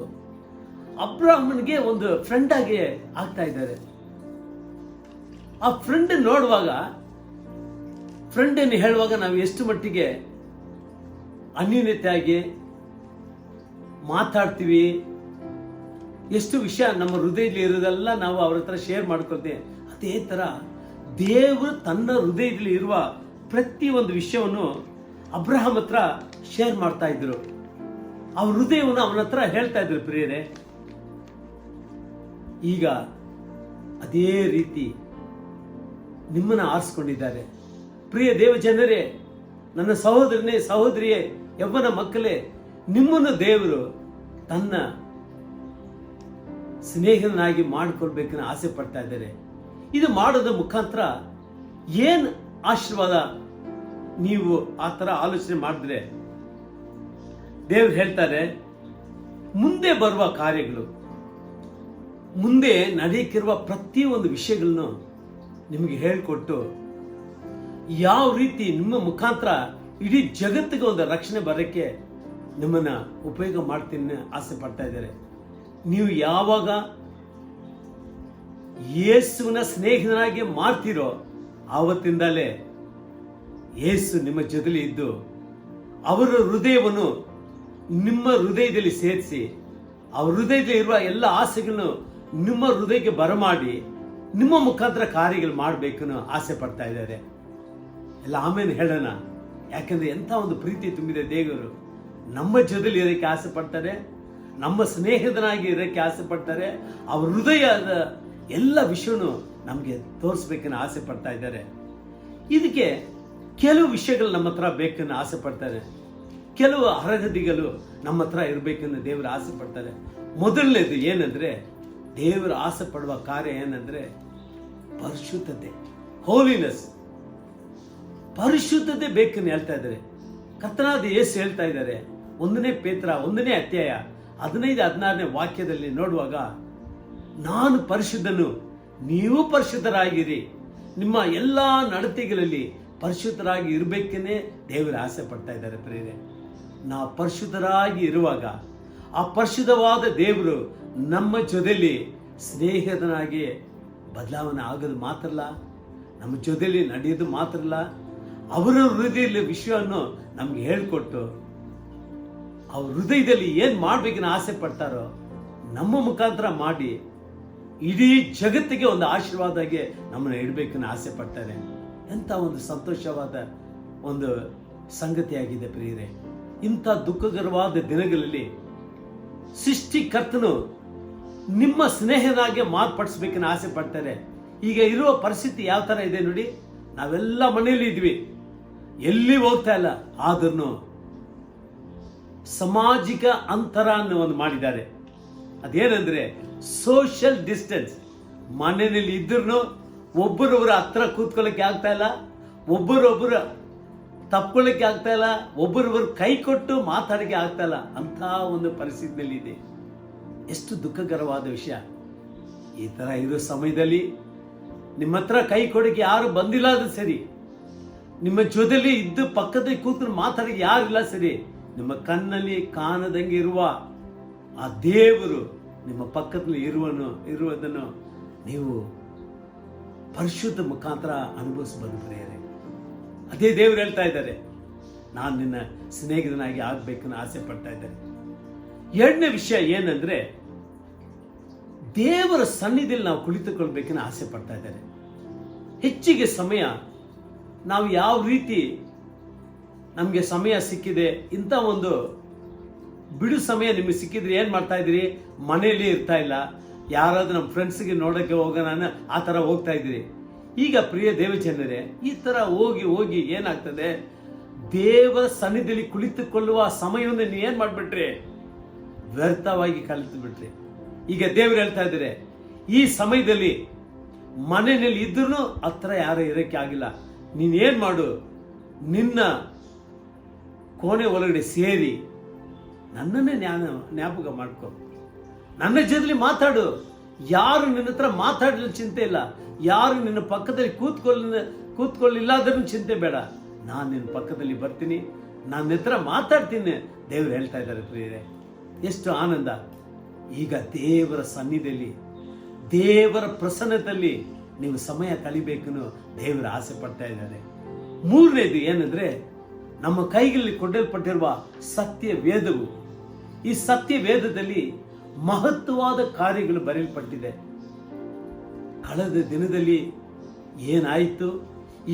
ಅಬ್ರಹಾಮನಿಗೆ ಒಂದು ಫ್ರೆಂಡ್ ಆಗಿ ಆಗ್ತಾ ಇದ್ದಾರೆ. ಆ ಫ್ರೆಂಡ್ ನೋಡುವಾಗ, ಫ್ರೆಂಡ್ ಅನ್ನು ಹೇಳುವಾಗ ನಾವು ಎಷ್ಟು ಮಟ್ಟಿಗೆ ಅನ್ಯೂನ್ಯತೆಯಾಗಿ ಮಾತಾಡ್ತೀವಿ, ಎಷ್ಟು ವಿಷಯ ನಮ್ಮ ಹೃದಯದಲ್ಲಿ ಇರೋದೆಲ್ಲ ನಾವು ಅವ್ರ ಹತ್ರ ಶೇರ್ ಮಾಡ್ಕೊಳ್ತೇವೆ. ಅದೇ ತರ ದೇವರು ತನ್ನ ಹೃದಯದಲ್ಲಿ ಇರುವ ಪ್ರತಿ ಒಂದು ವಿಷಯವನ್ನು ಅಬ್ರಹಾಂ ಹತ್ರ ಶೇರ್ ಮಾಡ್ತಾ ಇದ್ರು. ಅವ್ರ ಹೃದಯವನ್ನು ಅವನ ಹತ್ರ ಹೇಳ್ತಾ ಇದ್ರು. ಪ್ರಿಯರೇ, ಈಗ ಅದೇ ರೀತಿ ನಿಮ್ಮನ್ನು ಆರಿಸ್ಕೊಂಡಿದ್ದಾರೆ. ಪ್ರಿಯ ದೇವ ಜನರೇ, ನನ್ನ ಸಹೋದರನೇ, ಸಹೋದರಿಯೇ, ಯವ್ವನ ಮಕ್ಕಳೇ, ನಿಮ್ಮನ್ನು ದೇವರು ತನ್ನ ಸ್ನೇಹಿತನಾಗಿ ಮಾಡಿಕೊಳ್ಬೇಕನ್ನ ಆಸೆ ಪಡ್ತಾ ಇದ್ದಾರೆ. ಇದು ಮಾಡೋದ ಮುಖಾಂತರ ಏನ್ ಆಶೀರ್ವಾದ ನೀವು ಆ ತರ ಆಲೋಚನೆ ಮಾಡಿದ್ರೆ, ದೇವ್ರು ಹೇಳ್ತಾರೆ, ಮುಂದೆ ಬರುವ ಕಾರ್ಯಗಳು, ಮುಂದೆ ನಡೆಯಕ್ಕಿರುವ ಪ್ರತಿಯೊಂದು ವಿಷಯಗಳನ್ನು ನಿಮಗೆ ಹೇಳಿಕೊಟ್ಟು ಯಾವ ರೀತಿ ನಿಮ್ಮ ಮುಖಾಂತರ ಇಡೀ ಜಗತ್ತಿಗೆ ಒಂದು ರಕ್ಷಣೆ ಬರೋಕ್ಕೆ ನಿಮ್ಮನ್ನ ಉಪಯೋಗ ಮಾಡ್ತೀನಿ ಆಸೆ ಪಡ್ತಾ ಇದ್ದಾರೆ. ನೀವು ಯಾವಾಗ ಯೇಸುವಿನ ಸ್ನೇಹಿತನಾಗಿ ಮಾಡ್ತೀರೋ ಆವತ್ತಿಂದಲೇ ಯೇಸು ನಿಮ್ಮ ಜೊತೆಲಿ ಇದ್ದು ಅವರ ಹೃದಯವನ್ನು ನಿಮ್ಮ ಹೃದಯದಲ್ಲಿ ಸೇರಿಸಿ ಅವ್ರ ಹೃದಯದಲ್ಲಿ ಇರುವ ಎಲ್ಲ ಆಸೆಗಳನ್ನು ನಿಮ್ಮ ಹೃದಯಕ್ಕೆ ಬರಮಾಡಿ ನಿಮ್ಮ ಮುಖಾಂತರ ಕಾರ್ಯಗಳು ಮಾಡಬೇಕು ಆಸೆ ಪಡ್ತಾ ಇದ್ದಾರೆ. ಎಲ್ಲ ಆಮೇಲೆ ಹೇಳೋಣ. ಯಾಕಂದ್ರೆ ಎಂಥ ಒಂದು ಪ್ರೀತಿ ತುಂಬಿದೆ ದೇವರು. ನಮ್ಮ ಜೊತೆಲಿ ಇರೋಕ್ಕೆ ಆಸೆ ಪಡ್ತಾರೆ, ನಮ್ಮ ಸ್ನೇಹಿತನಾಗಿ ಇರೋಕ್ಕೆ ಆಸೆ ಪಡ್ತಾರೆ. ಅವ್ರ ಹೃದಯದ ಎಲ್ಲ ವಿಷಯನೂ ನಮಗೆ ತೋರಿಸ್ಬೇಕನ್ನ ಆಸೆ ಪಡ್ತಾ ಇದ್ದಾರೆ. ಇದಕ್ಕೆ ಕೆಲವು ವಿಷಯಗಳು ನಮ್ಮ ಹತ್ರ ಬೇಕನ್ನ ಆಸೆ ಪಡ್ತಾರೆ. ಕೆಲವು ಅರ್ಹತೆಗಳು ನಮ್ಮ ಹತ್ರ ಇರಬೇಕನ್ನ ದೇವರು ಆಸೆ ಪಡ್ತಾರೆ. ಮೊದಲನೇದು ಏನಂದ್ರೆ, ದೇವರು ಆಸೆ ಪಡುವ ಕಾರ್ಯ ಏನಂದ್ರೆ ಪರಿಶುದ್ಧತೆ, ಹೋಲಿನೆಸ್. ಪರಿಶುದ್ಧತೆ ಬೇಕನ್ನು ಹೇಳ್ತಾ ಇದ್ದಾರೆ. ಕರ್ತನಾದ ಯೇಸು ಹೇಳ್ತಾ ಇದ್ದಾರೆ, 1ನೇ ಪೇತ್ರ 1ನೇ ಅಧ್ಯಾಯ 15-16ನೇ ವಾಕ್ಯದಲ್ಲಿ ನೋಡುವಾಗ, ನಾನು ಪರಿಶುದ್ಧನು, ನೀವು ಪರಿಶುದ್ಧರಾಗಿರಿ, ನಿಮ್ಮ ಎಲ್ಲಾ ನಡತೆಗಳಲ್ಲಿ ಪರಿಶುದ್ಧರಾಗಿ ಇರಬೇಕನ್ನೇ ದೇವರು ಆಸೆ ಪಡ್ತಾ ಇದ್ದಾರೆ. ಪ್ರಿಯರೇ, ನಾವು ಪರಿಶುದ್ಧರಾಗಿ ಇರುವಾಗ ಆ ಪರಿಶುದ್ಧವಾದ ದೇವರು ನಮ್ಮ ಜೊತೆಲಿ ಸ್ನೇಹಿತನಾಗಿ ಬದಲಾವಣೆ ಆಗೋದು ಮಾತ್ರ ಅಲ್ಲ, ನಮ್ಮ ಜೊತೆಲಿ ನಡೆಯೋದು ಮಾತ್ರ ಅಲ್ಲ, ಅವರ ಹೃದಯದಲ್ಲಿ ವಿಷಯವನ್ನು ನಮ್ಗೆ ಹೇಳ್ಕೊಟ್ಟು ಅವ್ರ ಹೃದಯದಲ್ಲಿ ಏನ್ ಮಾಡ್ಬೇಕನ್ನ ಆಸೆ ಪಡ್ತಾರೋ ನಮ್ಮ ಮುಖಾಂತರ ಮಾಡಿ ಇಡೀ ಜಗತ್ತಿಗೆ ಒಂದು ಆಶೀರ್ವಾದಕ್ಕೆ ನಮ್ಮನ್ನು ಇಡಬೇಕನ್ನ ಆಸೆ ಪಡ್ತಾರೆ. ಎಂಥ ಒಂದು ಸಂತೋಷವಾದ ಒಂದು ಸಂಗತಿಯಾಗಿದೆ ಪ್ರಿಯರೇ. ಇಂಥ ದುಃಖಕರವಾದ ದಿನಗಳಲ್ಲಿ ಸೃಷ್ಟಿಕರ್ತನು ನಿಮ್ಮ ಸ್ನೇಹನಾಗೆ ಮಾರ್ಪಡಿಸ್ಬೇಕನ್ನ ಆಸೆ ಪಡ್ತಾರೆ. ಈಗ ಇರುವ ಪರಿಸ್ಥಿತಿ ಯಾವ ತರ ಇದೆ ನೋಡಿ. ನಾವೆಲ್ಲ ಮನೆಯಲ್ಲಿ ಇದ್ವಿ, ಎಲ್ಲಿ ಹೋಗ್ತಾ ಇಲ್ಲ. ಆದ್ರೂ ಸಾಮಾಜಿಕ ಅಂತರ ಅನ್ನು ಒಂದು ಮಾಡಿದ್ದಾರೆ. ಅದೇನಂದ್ರೆ ಸೋಷಿಯಲ್ ಡಿಸ್ಟೆನ್ಸ್. ಮನೆಯಲ್ಲಿ ಇದ್ರೂ ಒಬ್ಬರೊಬ್ಬರ ಹತ್ರ ಕೂತ್ಕೊಳ್ಳಕ್ಕೆ ಆಗ್ತಾ ಇಲ್ಲ, ಒಬ್ಬರೊಬ್ಬರ ತಪ್ಕೊಳ್ಳಕ್ಕೆ ಆಗ್ತಾ ಇಲ್ಲ, ಒಬ್ಬರೊಬ್ಬರು ಕೈ ಕೊಟ್ಟು ಮಾತಾಡಕ್ಕೆ ಆಗ್ತಾ ಇಲ್ಲ. ಅಂತ ಒಂದು ಪರಿಸ್ಥಿತಿಯಲ್ಲಿ ಇದೆ. ಎಷ್ಟು ದುಃಖಕರವಾದ ವಿಷಯ. ಈ ತರ ಇರೋ ಸಮಯದಲ್ಲಿ ನಿಮ್ಮ ಹತ್ರ ಕೈ ಕೊಡಕ್ಕೆ ಯಾರು ಬಂದಿಲ್ಲ ಅದು ಸರಿ, ನಿಮ್ಮ ಜೊತೆಲಿ ಇದ್ದು ಪಕ್ಕದಲ್ಲಿ ಕೂತ್ರು ಮಾತಾಡಕ್ಕೆ ಯಾರಿಲ್ಲ ಸರಿ, ನಿಮ್ಮ ಕಣ್ಣಲ್ಲಿ ಕಾಣದಂಗೆ ಇರುವ ಆ ದೇವರು ನಿಮ್ಮ ಪಕ್ಕದಲ್ಲಿ ಇರುವುದನ್ನು ನೀವು ಪರಿಶುದ್ಧ ಮುಖಾಂತರ ಅನುಭವಿಸಬಹುದು ಪ್ರಿಯರೇ. ಅದೇ ದೇವರು ಹೇಳ್ತಾ ಇದ್ದಾರೆ, ನಾನು ನಿನ್ನ ಸ್ನೇಹಿತನಾಗಿ ಆಗ್ಬೇಕನ್ನ ಆಸೆ ಪಡ್ತಾ ಇದ್ದಾರೆ. ಎರಡನೇ ವಿಷಯ ಏನಂದ್ರೆ, ದೇವರ ಸನ್ನಿಧಿಯಲ್ಲಿ ನಾವು ಕುಳಿತುಕೊಳ್ಬೇಕನ್ನ ಆಸೆ ಪಡ್ತಾ ಇದ್ದಾರೆ. ಹೆಚ್ಚಿಗೆ ಸಮಯ ನಾವು ಯಾವ ರೀತಿ ನಮಗೆ ಸಮಯ ಸಿಕ್ಕಿದೆ, ಇಂಥ ಒಂದು ಬಿಡು ಸಮಯ ನಿಮಗೆ ಸಿಕ್ಕಿದ್ರೆ ಏನ್ ಮಾಡ್ತಾ ಇದ್ದೀರಿ? ಮನೆಯಲ್ಲಿ ಇರ್ತಾ ಇಲ್ಲ, ಯಾರಾದ್ರೂ ನಮ್ಮ ಫ್ರೆಂಡ್ಸ್ಗೆ ನೋಡಕ್ಕೆ ಹೋಗೋಣ ಆ ತರ ಹೋಗ್ತಾ ಇದ್ದೀರಿ. ಈಗ ಪ್ರಿಯ ದೇವಜನರೇ, ಈ ತರ ಹೋಗಿ ಹೋಗಿ ಏನಾಗ್ತದೆ, ದೇವರ ಸನ್ನಿಧಿಯಲ್ಲಿ ಕುಳಿತುಕೊಳ್ಳುವ ಸಮಯವನ್ನು ನೀವು ಏನ್ ಮಾಡ್ಬಿಟ್ರಿ? ವ್ಯರ್ಥವಾಗಿ ಕಲಿತು ಬಿಟ್ರಿ. ಈಗ ದೇವರು ಹೇಳ್ತಾ ಇದ್ದಾರೆ, ಈ ಸಮಯದಲ್ಲಿ ಮನೆಯಲ್ಲಿ ಇದ್ರೂ ಹತ್ರ ಯಾರು ಇರೋಕ್ಕೆ ಆಗಿಲ್ಲ. ನೀನೇನು ಮಾಡು, ನಿನ್ನ ಕೋಣೆ ಒಳಗಡೆ ಸೇರಿ ನನ್ನನ್ನೇ ಜ್ಞಾಪಕ ಮಾಡ್ಕೊ, ನನ್ನ ಜೊತೆಲಿ ಮಾತಾಡು. ಯಾರು ನಿನ್ನ ಹತ್ರ ಮಾತಾಡಲು ಚಿಂತೆ ಇಲ್ಲ, ಯಾರು ನಿನ್ನ ಪಕ್ಕದಲ್ಲಿ ಕೂತ್ಕೊಳ್ಳಿಲ್ಲಾದ್ರೂ ಚಿಂತೆ ಬೇಡ. ನಾನು ನಿನ್ನ ಪಕ್ಕದಲ್ಲಿ ಬರ್ತೀನಿ, ನನ್ನ ಹತ್ರ ಮಾತಾಡ್ತೀನಿ. ದೇವರು ಹೇಳ್ತಾ ಇದ್ದಾರೆ ಪ್ರಿಯರೇ, ಎಷ್ಟು ಆನಂದ. ಈಗ ದೇವರ ಸನ್ನಿಧಿಯಲ್ಲಿ, ದೇವರ ಪ್ರಸನ್ನದಲ್ಲಿ ನೀವು ಸಮಯ ಕಳಿಬೇಕನ್ನು ದೇವರು ಆಸೆ ಪಡ್ತಾ ಇದ್ದಾರೆ. ಮೂರನೇದು ಏನಂದ್ರೆ, ನಮ್ಮ ಕೈಗಳಲ್ಲಿ ಕೊಡಲ್ಪಟ್ಟಿರುವ ಸತ್ಯ ವೇದವು. ಈ ಸತ್ಯ ವೇದದಲ್ಲಿ ಮಹತ್ವವಾದ ಕಾರ್ಯಗಳು ಬರೆಯಲ್ಪಟ್ಟಿದೆ. ಕಳೆದ ದಿನದಲ್ಲಿ ಏನಾಯಿತು,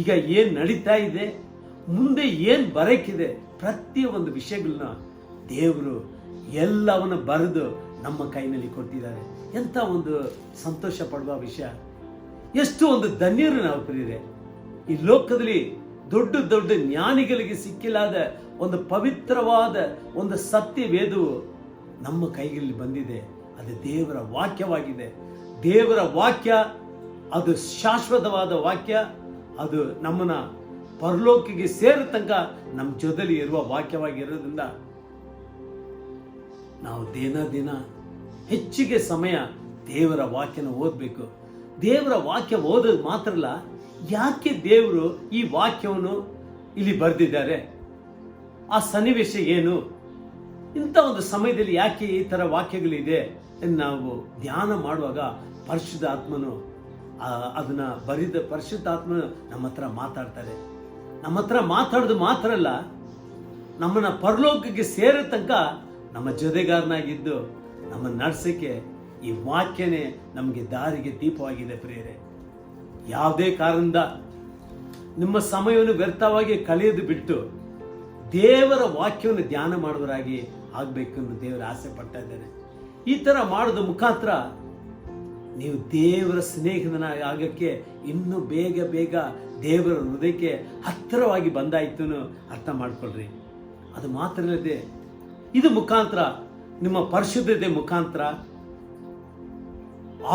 ಈಗ ಏನು ನಡೀತಾ ಇದೆ, ಮುಂದೆ ಏನು ಬರಕ್ಕಿದೆ, ಪ್ರತಿಯೊಂದು ವಿಷಯಗಳನ್ನ ದೇವರು ಎಲ್ಲವನ್ನು ಬರೆದು ನಮ್ಮ ಕೈನಲ್ಲಿ ಕೊಟ್ಟಿದ್ದಾರೆ. ಎಂಥ ಒಂದು ಸಂತೋಷ ಪಡುವ ವಿಷಯ. ಎಷ್ಟು ಒಂದು ಧನ್ಯರು ನಾವು ಪ್ರಿಯರೇ. ಈ ಲೋಕದಲ್ಲಿ ದೊಡ್ಡ ದೊಡ್ಡ ಜ್ಞಾನಿಗಳಿಗೆ ಸಿಕ್ಕಿಲ್ಲದ ಒಂದು ಪವಿತ್ರವಾದ ಒಂದು ಸತ್ಯ ವೇದವು ನಮ್ಮ ಕೈಗಳಲ್ಲಿ ಬಂದಿದೆ. ಅದು ದೇವರ ವಾಕ್ಯವಾಗಿದೆ. ದೇವರ ವಾಕ್ಯ ಅದು ಶಾಶ್ವತವಾದ ವಾಕ್ಯ. ಅದು ನಮ್ಮನ್ನ ಪರಲೋಕಿಗೆ ಸೇರೋ ತನಕ ನಮ್ಮ ಜೊತೆಲಿ ಇರುವ ವಾಕ್ಯವಾಗಿರೋದ್ರಿಂದ ನಾವು ದಿನ ಹೆಚ್ಚಿಗೆ ಸಮಯ ದೇವರ ವಾಕ್ಯನ ಓದಬೇಕು. ದೇವರ ವಾಕ್ಯ ಓದೋದು ಮಾತ್ರ ಅಲ್ಲ, ಯಾಕೆ ದೇವರು ಈ ವಾಕ್ಯವನ್ನು ಇಲ್ಲಿ ಬರೆದಿದ್ದಾರೆ, ಆ ಸನ್ನಿವೇಶ ಏನು, ಇಂಥ ಒಂದು ಸಮಯದಲ್ಲಿ ಯಾಕೆ ಈ ಥರ ವಾಕ್ಯಗಳಿದೆ ಎಂದು ನಾವು ಧ್ಯಾನ ಮಾಡುವಾಗ ಪರಿಶುದ್ಧ ಆತ್ಮನು ಅದನ್ನ ಬರೆದ ಪರಿಶುದ್ಧ ಆತ್ಮನು ನಮ್ಮ ಹತ್ರ ಮಾತಾಡ್ತಾರೆ. ನಮ್ಮ ಹತ್ರ ಮಾತಾಡೋದು ಮಾತ್ರ ಅಲ್ಲ, ನಮ್ಮನ್ನ ಪರಲೋಕಕ್ಕೆ ಸೇರೋ ತನಕ ನಮ್ಮ ಜೊತೆಗಾರನಾಗಿದ್ದು ನಮ್ಮ ನಡ್ಸಕ್ಕೆ ಈ ವಾಕ್ಯನೇ ನಮಗೆ ದಾರಿಗೆ ದೀಪವಾಗಿದೆ ಪ್ರಿಯರೇ. ಯಾವುದೇ ಕಾರಣದಿಂದ ನಿಮ್ಮ ಸಮಯವನ್ನು ವ್ಯರ್ಥವಾಗಿ ಕಳೆಯೋದು ಬಿಟ್ಟು ದೇವರ ವಾಕ್ಯವನ್ನು ಧ್ಯಾನ ಮಾಡುವರಾಗಿ ಆಗಬೇಕೆಂದು ದೇವರ ಆಸೆ ಪಡ್ತಾ ಇದ್ದೇನೆ. ಈ ಥರ ಮಾಡೋದ ಮುಖಾಂತರ ನೀವು ದೇವರ ಸ್ನೇಹಿತನ ಆಗಕ್ಕೆ ಇನ್ನೂ ಬೇಗ ದೇವರ ಹೃದಯಕ್ಕೆ ಹತ್ತಿರವಾಗಿ ಬಂದಾಯ್ತು ಅರ್ಥ ಮಾಡ್ಕೊಳ್ರಿ. ಅದು ಮಾತ್ರ ಇಲ್ಲದೆ ಇದು ಮುಖಾಂತರ ನಿಮ್ಮ ಪರಿಶುದ್ಧತೆ ಮುಖಾಂತರ,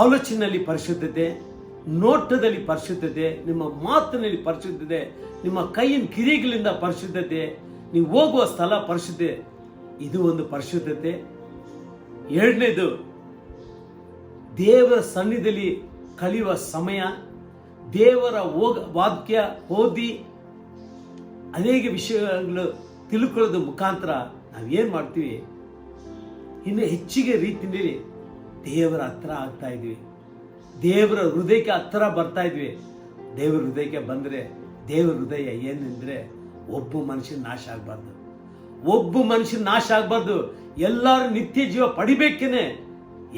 ಆಲೋಚನೆಯಲ್ಲಿ ಪರಿಶುದ್ಧತೆ, ನೋಟದಲ್ಲಿ ಪರಿಶುದ್ಧತೆ, ನಿಮ್ಮ ಮಾತಿನಲ್ಲಿ ಪರಿಶುದ್ಧತೆ, ನಿಮ್ಮ ಕೈಯಿನ ಕಿರಿಗಳಿಂದ ಪರಿಶುದ್ಧತೆ, ನೀವು ಹೋಗುವ ಸ್ಥಳ ಪರಿಶುದ್ಧತೆ, ಇದು ಒಂದು ಪರಿಶುದ್ಧತೆ. ಎರಡನೇದು, ದೇವರ ಸನ್ನಿಧಿಯಲ್ಲಿ ಕಳೆಯುವ ಸಮಯ, ದೇವರ ವಾಕ್ಯ ಓದಿ ಅನೇಕ ವಿಷಯಗಳು ತಿಳ್ಕೊಳ್ಳೋದು ಮುಖಾಂತರ ನಾವೇನು ಮಾಡ್ತೀವಿ, ಇನ್ನು ಹೆಚ್ಚಿಗೆ ರೀತಿಯಲ್ಲಿ ದೇವರ ಹತ್ರ ಆಗ್ತಾ ಇದ್ವಿ, ದೇವರ ಹೃದಯಕ್ಕೆ ಹತ್ರ ಬರ್ತಾ ಇದ್ವಿ. ದೇವರ ಹೃದಯಕ್ಕೆ ಬಂದರೆ, ದೇವರ ಹೃದಯ ಏನೆಂದರೆ ಒಬ್ಬ ಮನುಷ್ಯನ ನಾಶ ಆಗಬಾರ್ದು, ಒಬ್ಬ ಮನುಷ್ಯನ ನಾಶ ಆಗಬಾರ್ದು, ಎಲ್ಲರೂ ನಿತ್ಯ ಜೀವ ಪಡಿಬೇಕೇನೆ.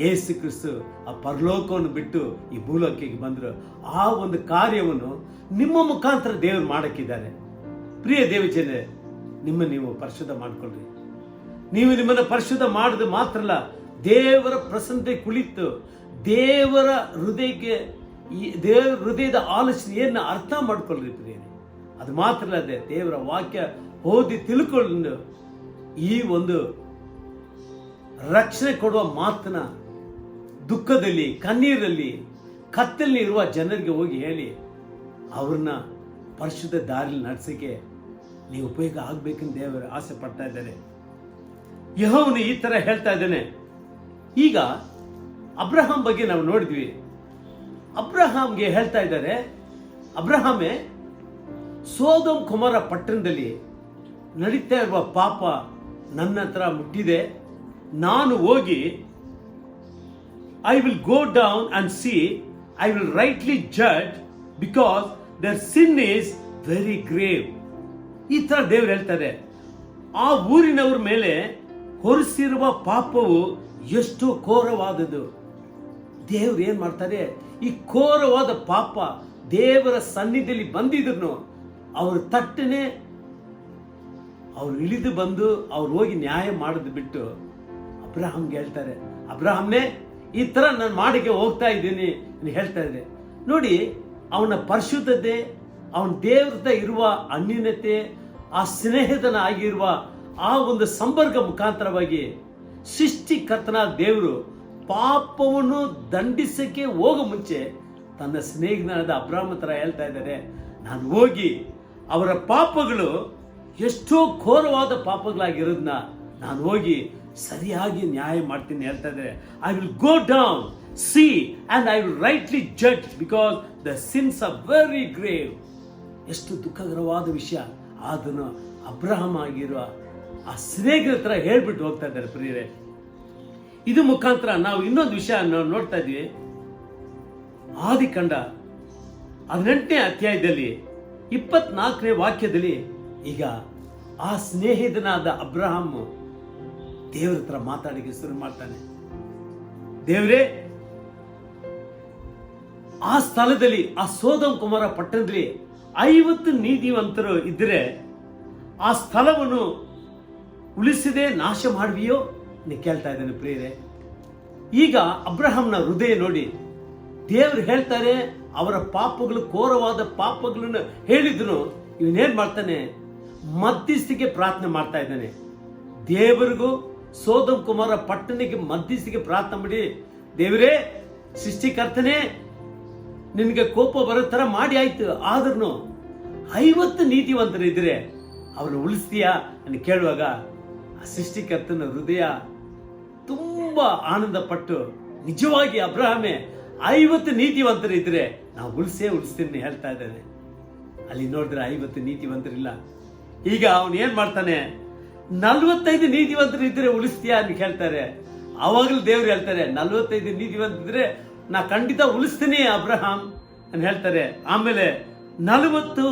ಯೇಸು ಕ್ರಿಸ್ತು ಆ ಪರಲೋಕವನ್ನು ಬಿಟ್ಟು ಈ ಭೂಲೋಕಕ್ಕೆ ಬಂದರು. ಆ ಒಂದು ಕಾರ್ಯವನ್ನು ನಿಮ್ಮ ಮುಖಾಂತರ ದೇವರು ಮಾಡಕ್ಕಿದ್ದಾರೆ. ಪ್ರಿಯ ದೇವಜನರೇ, ನೀವು ಪರಿಶುದ್ಧ ಮಾಡ್ಕೊಳ್ರಿ. ನೀವು ನಿಮ್ಮನ್ನು ಪರಿಶುದ್ಧ ಮಾಡೋದು ಮಾತ್ರ ಅಲ್ಲ, ದೇವರ ಪ್ರಸನ್ನತೆ ಕುಳಿತು ದೇವರ ಹೃದಯದ ಆಲೋಚನೆಯನ್ನು ಅರ್ಥ ಮಾಡ್ಕೊಳ್ರಿ ಪ್ರಿಯರೇ. ಅದು ಮಾತ್ರ ಅಲ್ಲದೆ ದೇವರ ವಾಕ್ಯ ಓದಿ ತಿಳ್ಕೊಂಡು ಈ ಒಂದು ರಕ್ಷಣೆ ಕೊಡುವ ಮಾತನ್ನ ದುಃಖದಲ್ಲಿ, ಕಣ್ಣೀರಲ್ಲಿ, ಕತ್ತಲ್ಲಿ ಇರುವ ಜನರಿಗೆ ಹೋಗಿ ಹೇಳಿ ಅವ್ರನ್ನ ಪರಿಶುದ್ಧ ದಾರಿಯಲ್ಲಿ ನಡೆಸಕ್ಕೆ ನೀವು ಉಪಯೋಗ ಆಗ್ಬೇಕಂತ ದೇವರು ಆಸೆ ಪಡ್ತಾ ಇದ್ದಾರೆ. ಯೆಹೋವನು ಈ ತರ ಹೇಳ್ತಾ ಇದ್ದಾನೆ. ಈಗ ಅಬ್ರಹಾಂ ಬಗ್ಗೆ ನಾವು ನೋಡಿದ್ವಿ. ಅಬ್ರಹಾಂಗೆ ಹೇಳ್ತಾ ಇದ್ದಾರೆ, ಅಬ್ರಹಾಮೇ, ಸೋದೋಮ್ ಕುಮಾರ ಪಟ್ಟಣದಲ್ಲಿ ನಡೀತಾ ಇರುವ ಪಾಪ ನನ್ನ ಹತ್ರ ಮುಟ್ಟಿದೆ. ನಾನು ಹೋಗಿ I will go down and see, I will rightly judge because their sin is very grave. ಈ ತರ ದೇವರು ಹೇಳ್ತಾರೆ. ಆ ಊರಿನವ್ರ ಮೇಲೆ ಹೊರಿಸಿರುವ ಪಾಪವು ಎಷ್ಟು ಘೋರವಾದದ್ದು. ದೇವ್ರು ಏನ್ ಮಾಡ್ತಾರೆ, ಈ ಘೋರವಾದ ಪಾಪ ದೇವರ ಸನ್ನಿಧಿಯಲ್ಲಿ ಬಂದಿದ್ರು ಅವ್ರ ತಟ್ಟನೆ ಅವ್ರು ಇಳಿದು ಬಂದು ಅವ್ರು ಹೋಗಿ ನ್ಯಾಯ ಮಾಡೋದು ಬಿಟ್ಟು ಅಬ್ರಹಾಂಗೆ ಹೇಳ್ತಾರೆ, ಅಬ್ರಹಾಮ್ನೇ, ಈ ತರ ನಾನು ಮಾಡಿಗೆ ಹೋಗ್ತಾ ಇದ್ದೀನಿ ಹೇಳ್ತಾ ಇದೆ. ನೋಡಿ, ಅವನ ಪರಿಶುದ್ಧತೆ, ಅವನ ದೇವ್ರದ ಇರುವ ಅನ್ಯೂನ್ಯತೆ, ಆ ಸ್ನೇಹಿತನ ಆಗಿರುವ ಆ ಒಂದು ಸಂಪರ್ಕ ಮುಖಾಂತರವಾಗಿ ಸೃಷ್ಟಿಕರ್ತನ ದೇವರು ಪಾಪವನ್ನು ದಂಡಿಸಕ್ಕೆ ಹೋಗೋ ಮುಂಚೆ ತನ್ನ ಸ್ನೇಹಿತನಾದ ಅಬ್ರಾಹ್ಮ ಹತ್ರ ಹೇಳ್ತಾ ಇದ್ದಾರೆ, ನಾನು ಹೋಗಿ ಅವರ ಪಾಪಗಳು ಎಷ್ಟೋ ಘೋರವಾದ ಪಾಪಗಳಾಗಿರೋದನ್ನ ನಾನು ಹೋಗಿ ಸರಿಯಾಗಿ ನ್ಯಾಯ ಮಾಡ್ತೀನಿ ಹೇಳ್ತಾ ಇದ್ದಾರೆ. I will go down C and I will rightly judge because the since are very grave. ಎಷ್ಟು ದುಃಖಕರವಾದ ವಿಷಯ. ಅದನ್ನು ಅಬ್ರಹಾಂ ಆಗಿರುವ ಆ ಸ್ನೇಹಿತರ ಹತ್ರ ಹೇಳ್ಬಿಟ್ಟು ಹೋಗ್ತಾ ಇದ್ದಾರೆ ಪ್ರಿಯರೇ. ಇದು ಮುಖಾಂತರ ನಾವು ಇನ್ನೊಂದು ವಿಷಯ ನೋಡ್ತಾ ಇದ್ವಿ. ಆದಿಕಾಂಡ 18ನೇ ಅಧ್ಯಾಯದಲ್ಲಿ 24ನೇ ವಾಕ್ಯದಲ್ಲಿ ಈಗ ಆ ಸ್ನೇಹಿತನಾದ ಅಬ್ರಹಾಂ ದೇವರ ಹತ್ರ ಮಾತಾಡಿಗೆ ಶುರು ಮಾಡ್ತಾನೆ. ದೇವರೇ, ಆ ಸ್ಥಳದಲ್ಲಿ, ಆ ಸೋದೋಮ್ ಕುಮಾರ ಪಟ್ಟಣದಲ್ಲಿ 50 ನೀತಿವಂತರು ಇದ್ದರೆ ಆ ಸ್ಥಳವನ್ನು ಉಳಿಸದೆ ನಾಶ ಮಾಡುವಿಯೋ ನೀ ಕೇಳ್ತಾ ಇದ್ದಾನೆ ಪ್ರಿಯರೇ. ಈಗ ಅಬ್ರಹಾಂನ ಹೃದಯ ನೋಡಿ, ದೇವರು ಹೇಳ್ತಾರೆ ಅವರ ಪಾಪಗಳು, ಘೋರವಾದ ಪಾಪಗಳನ್ನು ಹೇಳಿದ್ರು. ಇವನೇನ್ ಮಾಡ್ತಾನೆ, ಮಧ್ಯಸ್ಥಿಕೆ ಪ್ರಾರ್ಥನೆ ಮಾಡ್ತಾ ಇದ್ದಾನೆ. ದೇವರಿಗೂ ಸೋದೋಮ್ ಕುಮಾರ ಪಟ್ಟಣಕ್ಕೆ ಮಧ್ಯಸ್ಥಿಕೆ ಪ್ರಾರ್ಥನೆ ಮಾಡಿ, ದೇವರೇ ಸೃಷ್ಟಿಕರ್ತನೆ, ನಿನಗೆ ಕೋಪ ಬರೋ ತರ ಮಾಡಿ ಆಯ್ತು, ಆದ್ರೂ 50 ನೀತಿವಂತರು ಇದ್ರೆ ಅವ್ರನ್ನ ಉಳಿಸ್ತೀಯಾ ಅಂತ ಕೇಳುವಾಗ ಆ ಸೃಷ್ಟಿಕರ್ತನ ಹೃದಯ ತುಂಬಾ ಆನಂದ ಪಟ್ಟು, ನಿಜವಾಗಿ ಅಬ್ರಹಾಮೇ 50 ನೀತಿವಂತರು ಇದ್ರೆ ನಾವು ಉಳಿಸ್ತೀನಿ ಹೇಳ್ತಾ ಇದ್ದಾನೆ. ಅಲ್ಲಿ ನೋಡಿದ್ರೆ 50 ನೀತಿವಂತರಿಲ್ಲ. ಈಗ ಅವನು ಏನ್ ಮಾಡ್ತಾನೆ, 45 ನೀತಿವಂತರು ಇದ್ರೆ ಉಳಿಸ್ತೀಯಾ ಅಂತ ಕೇಳ್ತಾರೆ. ಅವಾಗಲೂ ದೇವ್ರು ಹೇಳ್ತಾರೆ, 45 ನೀತಿವಂತಿದ್ರೆ ನಾ ಖಂಡಿತ ಉಳಿಸ್ತೀನಿ ಅಬ್ರಹಾಂ ಅಂತ ಹೇಳ್ತಾರೆ. ಆಮೇಲೆ 40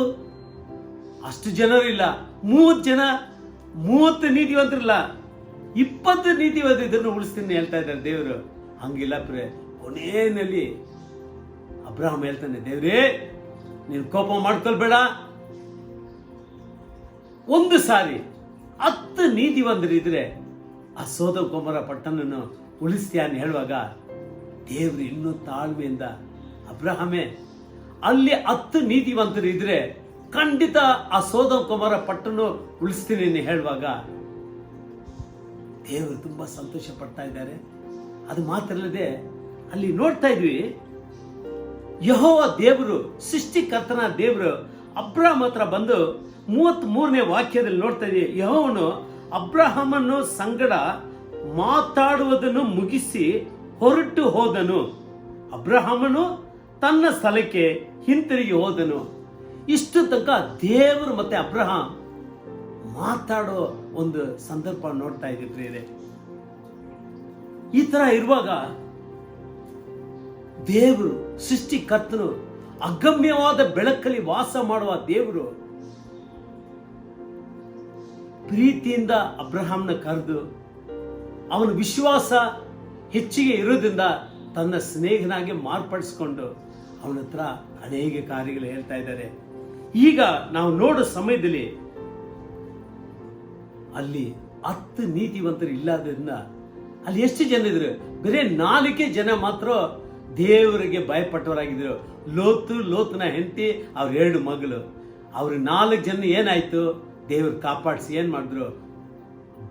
ಅಷ್ಟು ಜನರು ಇಲ್ಲ, 30 ನೀತಿವಂತರಿಲ್ಲ, 20 ನೀತಿವಂತರು ಇದನ್ನು ಉಳಿಸ್ತೀನಿ ಹೇಳ್ತಾ ಇದ್ದಾರೆ ದೇವರು. ಹಂಗಿಲ್ಲ ಪ್ರೇ, ಕೊನೆಯಲ್ಲಿ ಅಬ್ರಹಾಂ ಹೇಳ್ತಾನೆ, ದೇವ್ರೇ ನೀನು ಕೋಪ ಮಾಡ್ಕೊಳ್ಬೇಡ, ಒಂದು ಸಾರಿ 10 ನೀತಿವಂತರು ಇದ್ರೆ ಆ ಸೋದೋಮ್ ಕುಮಾರ ಪಟ್ಟಣವನ್ನು ಉಳಿಸ್ತೀಯ ಅಂತ ಹೇಳುವಾಗ ದೇವ್ರು ಇನ್ನೂ ತಾಳ್ಮೆಯಿಂದ, ಅಬ್ರಹಾಮೇ ಅಲ್ಲಿ 10 ನೀತಿವಂತರು ಇದ್ರೆ ಖಂಡಿತ ಆ ಸೋದೋಮ್ ಕುಮಾರ ಪಟ್ಟಣ ಉಳಿಸ್ತೀನಿ ಅಂತ ಹೇಳುವಾಗ ದೇವರು ತುಂಬಾ ಸಂತೋಷ ಪಡ್ತಾ ಇದ್ದಾರೆ. ಅದು ಮಾತ್ರ ಅಲ್ಲದೆ ಅಲ್ಲಿ ನೋಡ್ತಾ ಇದ್ವಿ, ಯೆಹೋವ ದೇವರು, ಸೃಷ್ಟಿಕರ್ತನ ದೇವರು ಅಬ್ರಹಾಂ ಹತ್ರ ಬಂದು 33ನೇ ವಾಕ್ಯದಲ್ಲಿ ನೋಡ್ತಾ ಇದ್ವಿ, ಯೆಹೋವನು ಅಬ್ರಹಾಮನು ಸಂಗಡ ಮಾತಾಡುವುದನ್ನು ಮುಗಿಸಿ ಹೊರಟು ಹೋದನು. ಅಬ್ರಹಾಮನು ತನ್ನ ಸ್ಥಳಕ್ಕೆ ಹಿಂತಿರುಗಿ ಹೋದನು. ಇಷ್ಟು ತನಕ ದೇವರು ಮತ್ತೆ ಅಬ್ರಹಾಂ ಮಾತಾಡೋ ಒಂದು ಸಂದರ್ಭ ನೋಡ್ತಾ ಇದ್ವಿ ಪ್ರಿಯರೇ. ಈ ತರ ಇರುವಾಗ ದೇವರು, ಸೃಷ್ಟಿಕರ್ತನು, ಅಗಮ್ಯವಾದ ಬೆಳಕಲ್ಲಿ ವಾಸ ಮಾಡುವ ದೇವರು ಪ್ರೀತಿಯಿಂದ ಅಬ್ರಹಾಂನ ಕರೆದು ಅವನ ವಿಶ್ವಾಸ ಹೆಚ್ಚಿಗೆ ಇರೋದ್ರಿಂದ ತನ್ನ ಸ್ನೇಹಿತನಾಗಿ ಮಾರ್ಪಡಿಸಿಕೊಂಡು ಅವನ ಹತ್ರ ಅನೇಕ ಕಾರ್ಯಗಳು ಹೇಳ್ತಾ ಇದ್ದಾರೆ. ಈಗ ನಾವು ನೋಡೋ ಸಮಯದಲ್ಲಿ ಅಲ್ಲಿ 10 ನೀತಿವಂತರು ಇಲ್ಲದ್ರಿಂದ ಅಲ್ಲಿ ಎಷ್ಟು ಜನ ಇದ್ರು, ಬೇರೆ 4 ಜನ ಮಾತ್ರ ದೇವರಿಗೆ ಭಯಪಟ್ಟವರಾಗಿದ್ರು. ಲೋತನ ಹೆಂಡತಿ, ಅವ್ರ 2 ಮಗಳು, ಅವ್ರ 4 ಜನ ಏನಾಯ್ತು, ದೇವರು ಕಾಪಾಡಿಸಿ ಏನ್ ಮಾಡಿದ್ರು,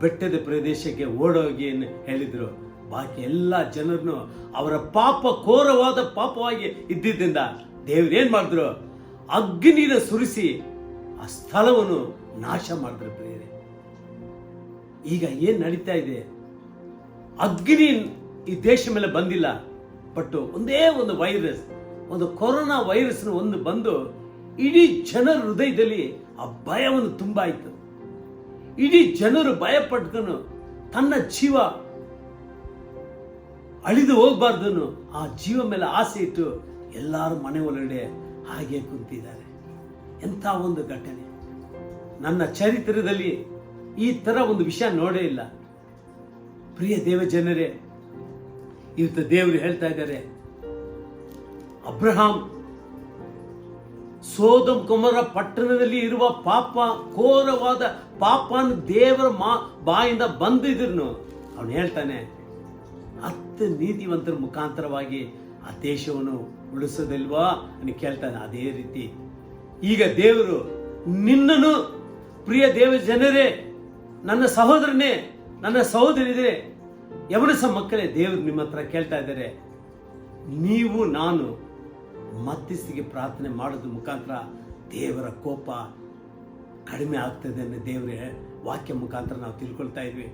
ಬೆಟ್ಟದ ಪ್ರದೇಶಕ್ಕೆ ಓಡೋಗಿ ಹೇಳಿದ್ರು. ಬಾಕಿ ಎಲ್ಲ ಜನರನ್ನು ಅವರ ಪಾಪ, ಘೋರವಾದ ಪಾಪವಾಗಿ ಇದ್ದಿದ್ದರಿಂದ ದೇವ್ರು ಏನ್ ಮಾಡಿದ್ರು, ಅಗ್ನಿನ ಸುರಿಸಿ ಆ ಸ್ಥಳವನ್ನು ನಾಶ ಮಾಡಿದ್ರು ಪ್ರಿಯರೇ. ಈಗ ಏನ್ ನಡೀತಾ ಇದೆ, ಅಗ್ನಿ ಈ ದೇಶ ಮೇಲೆ ಬಂದಿಲ್ಲ, ಬಟ್ ಒಂದೇ ಒಂದು ವೈರಸ್, ಒಂದು ಕೊರೋನಾ ವೈರಸ್ ಒಂದು ಬಂದು ಇಡೀ ಜನರ ಹೃದಯದಲ್ಲಿ ಆ ಭಯವನ್ನು ತುಂಬಾಯಿತು. ಇಡೀ ಜನರು ಭಯ ಪಟ್ಕೊಂಡು ತನ್ನ ಜೀವ ಅಳಿದು ಹೋಗ್ಬಾರ್ದು, ಆ ಜೀವ ಮೇಲೆ ಆಸೆ ಇಟ್ಟು ಎಲ್ಲಾರು ಮನೆ ಒಳಗಡೆ ಹಾಗೆ ಕುಂತಿದ್ದಾರೆ. ಎಂಥ ಒಂದು ಘಟನೆ! ನನ್ನ ಚರಿತ್ರದಲ್ಲಿ ಈ ತರ ಒಂದು ವಿಷಯ ನೋಡೇ ಇಲ್ಲ. ಪ್ರಿಯ ದೇವ ಜನರೇ, ಇವತ್ತು ದೇವರು ಹೇಳ್ತಾ ಇದ್ದಾರೆ, ಅಬ್ರಹಾಂ ಸೋದೋಮ್ ಕುಮಾರ ಪಟ್ಟಣದಲ್ಲಿ ಇರುವ ಪಾಪ, ಘೋರವಾದ ಪಾಪನ ದೇವರ ಬಾಯಿಂದ ಬಂದಿದ್ರು. ಅವನು ಹೇಳ್ತಾನೆ, 10 ನೀತಿವಂತರ ಮುಖಾಂತರವಾಗಿ ಆ ದೇಶವನ್ನು ಉಳಿಸೋದಿಲ್ವಾ ಅಂತ ಕೇಳ್ತಾನೆ. ಅದೇ ರೀತಿ ಈಗ ದೇವರು ನಿನ್ನನ್ನು, ಪ್ರಿಯ ದೇವ ಜನರೇ, ನನ್ನ ಸಹೋದರನೇ, ನನ್ನ ಸಹೋದರಿದೆ, ಯವನಸ ಮಕ್ಕಳೇ, ದೇವರು ನಿಮ್ಮ ಹತ್ರ ಕೇಳ್ತಾ ಇದ್ದಾರೆ, ನೀವು ನಾನು ಮಧ್ಯಸ್ಥಿಗೆ ಪ್ರಾರ್ಥನೆ ಮಾಡೋದ್ರ ಮುಖಾಂತರ ದೇವರ ಕೋಪ ಕಡಿಮೆ ಆಗ್ತದೆ ಅನ್ನೋ ದೇವರ ವಾಕ್ಯ ಮುಖಾಂತರ ನಾವು ತಿಳ್ಕೊಳ್ತಾ ಇದ್ವಿ.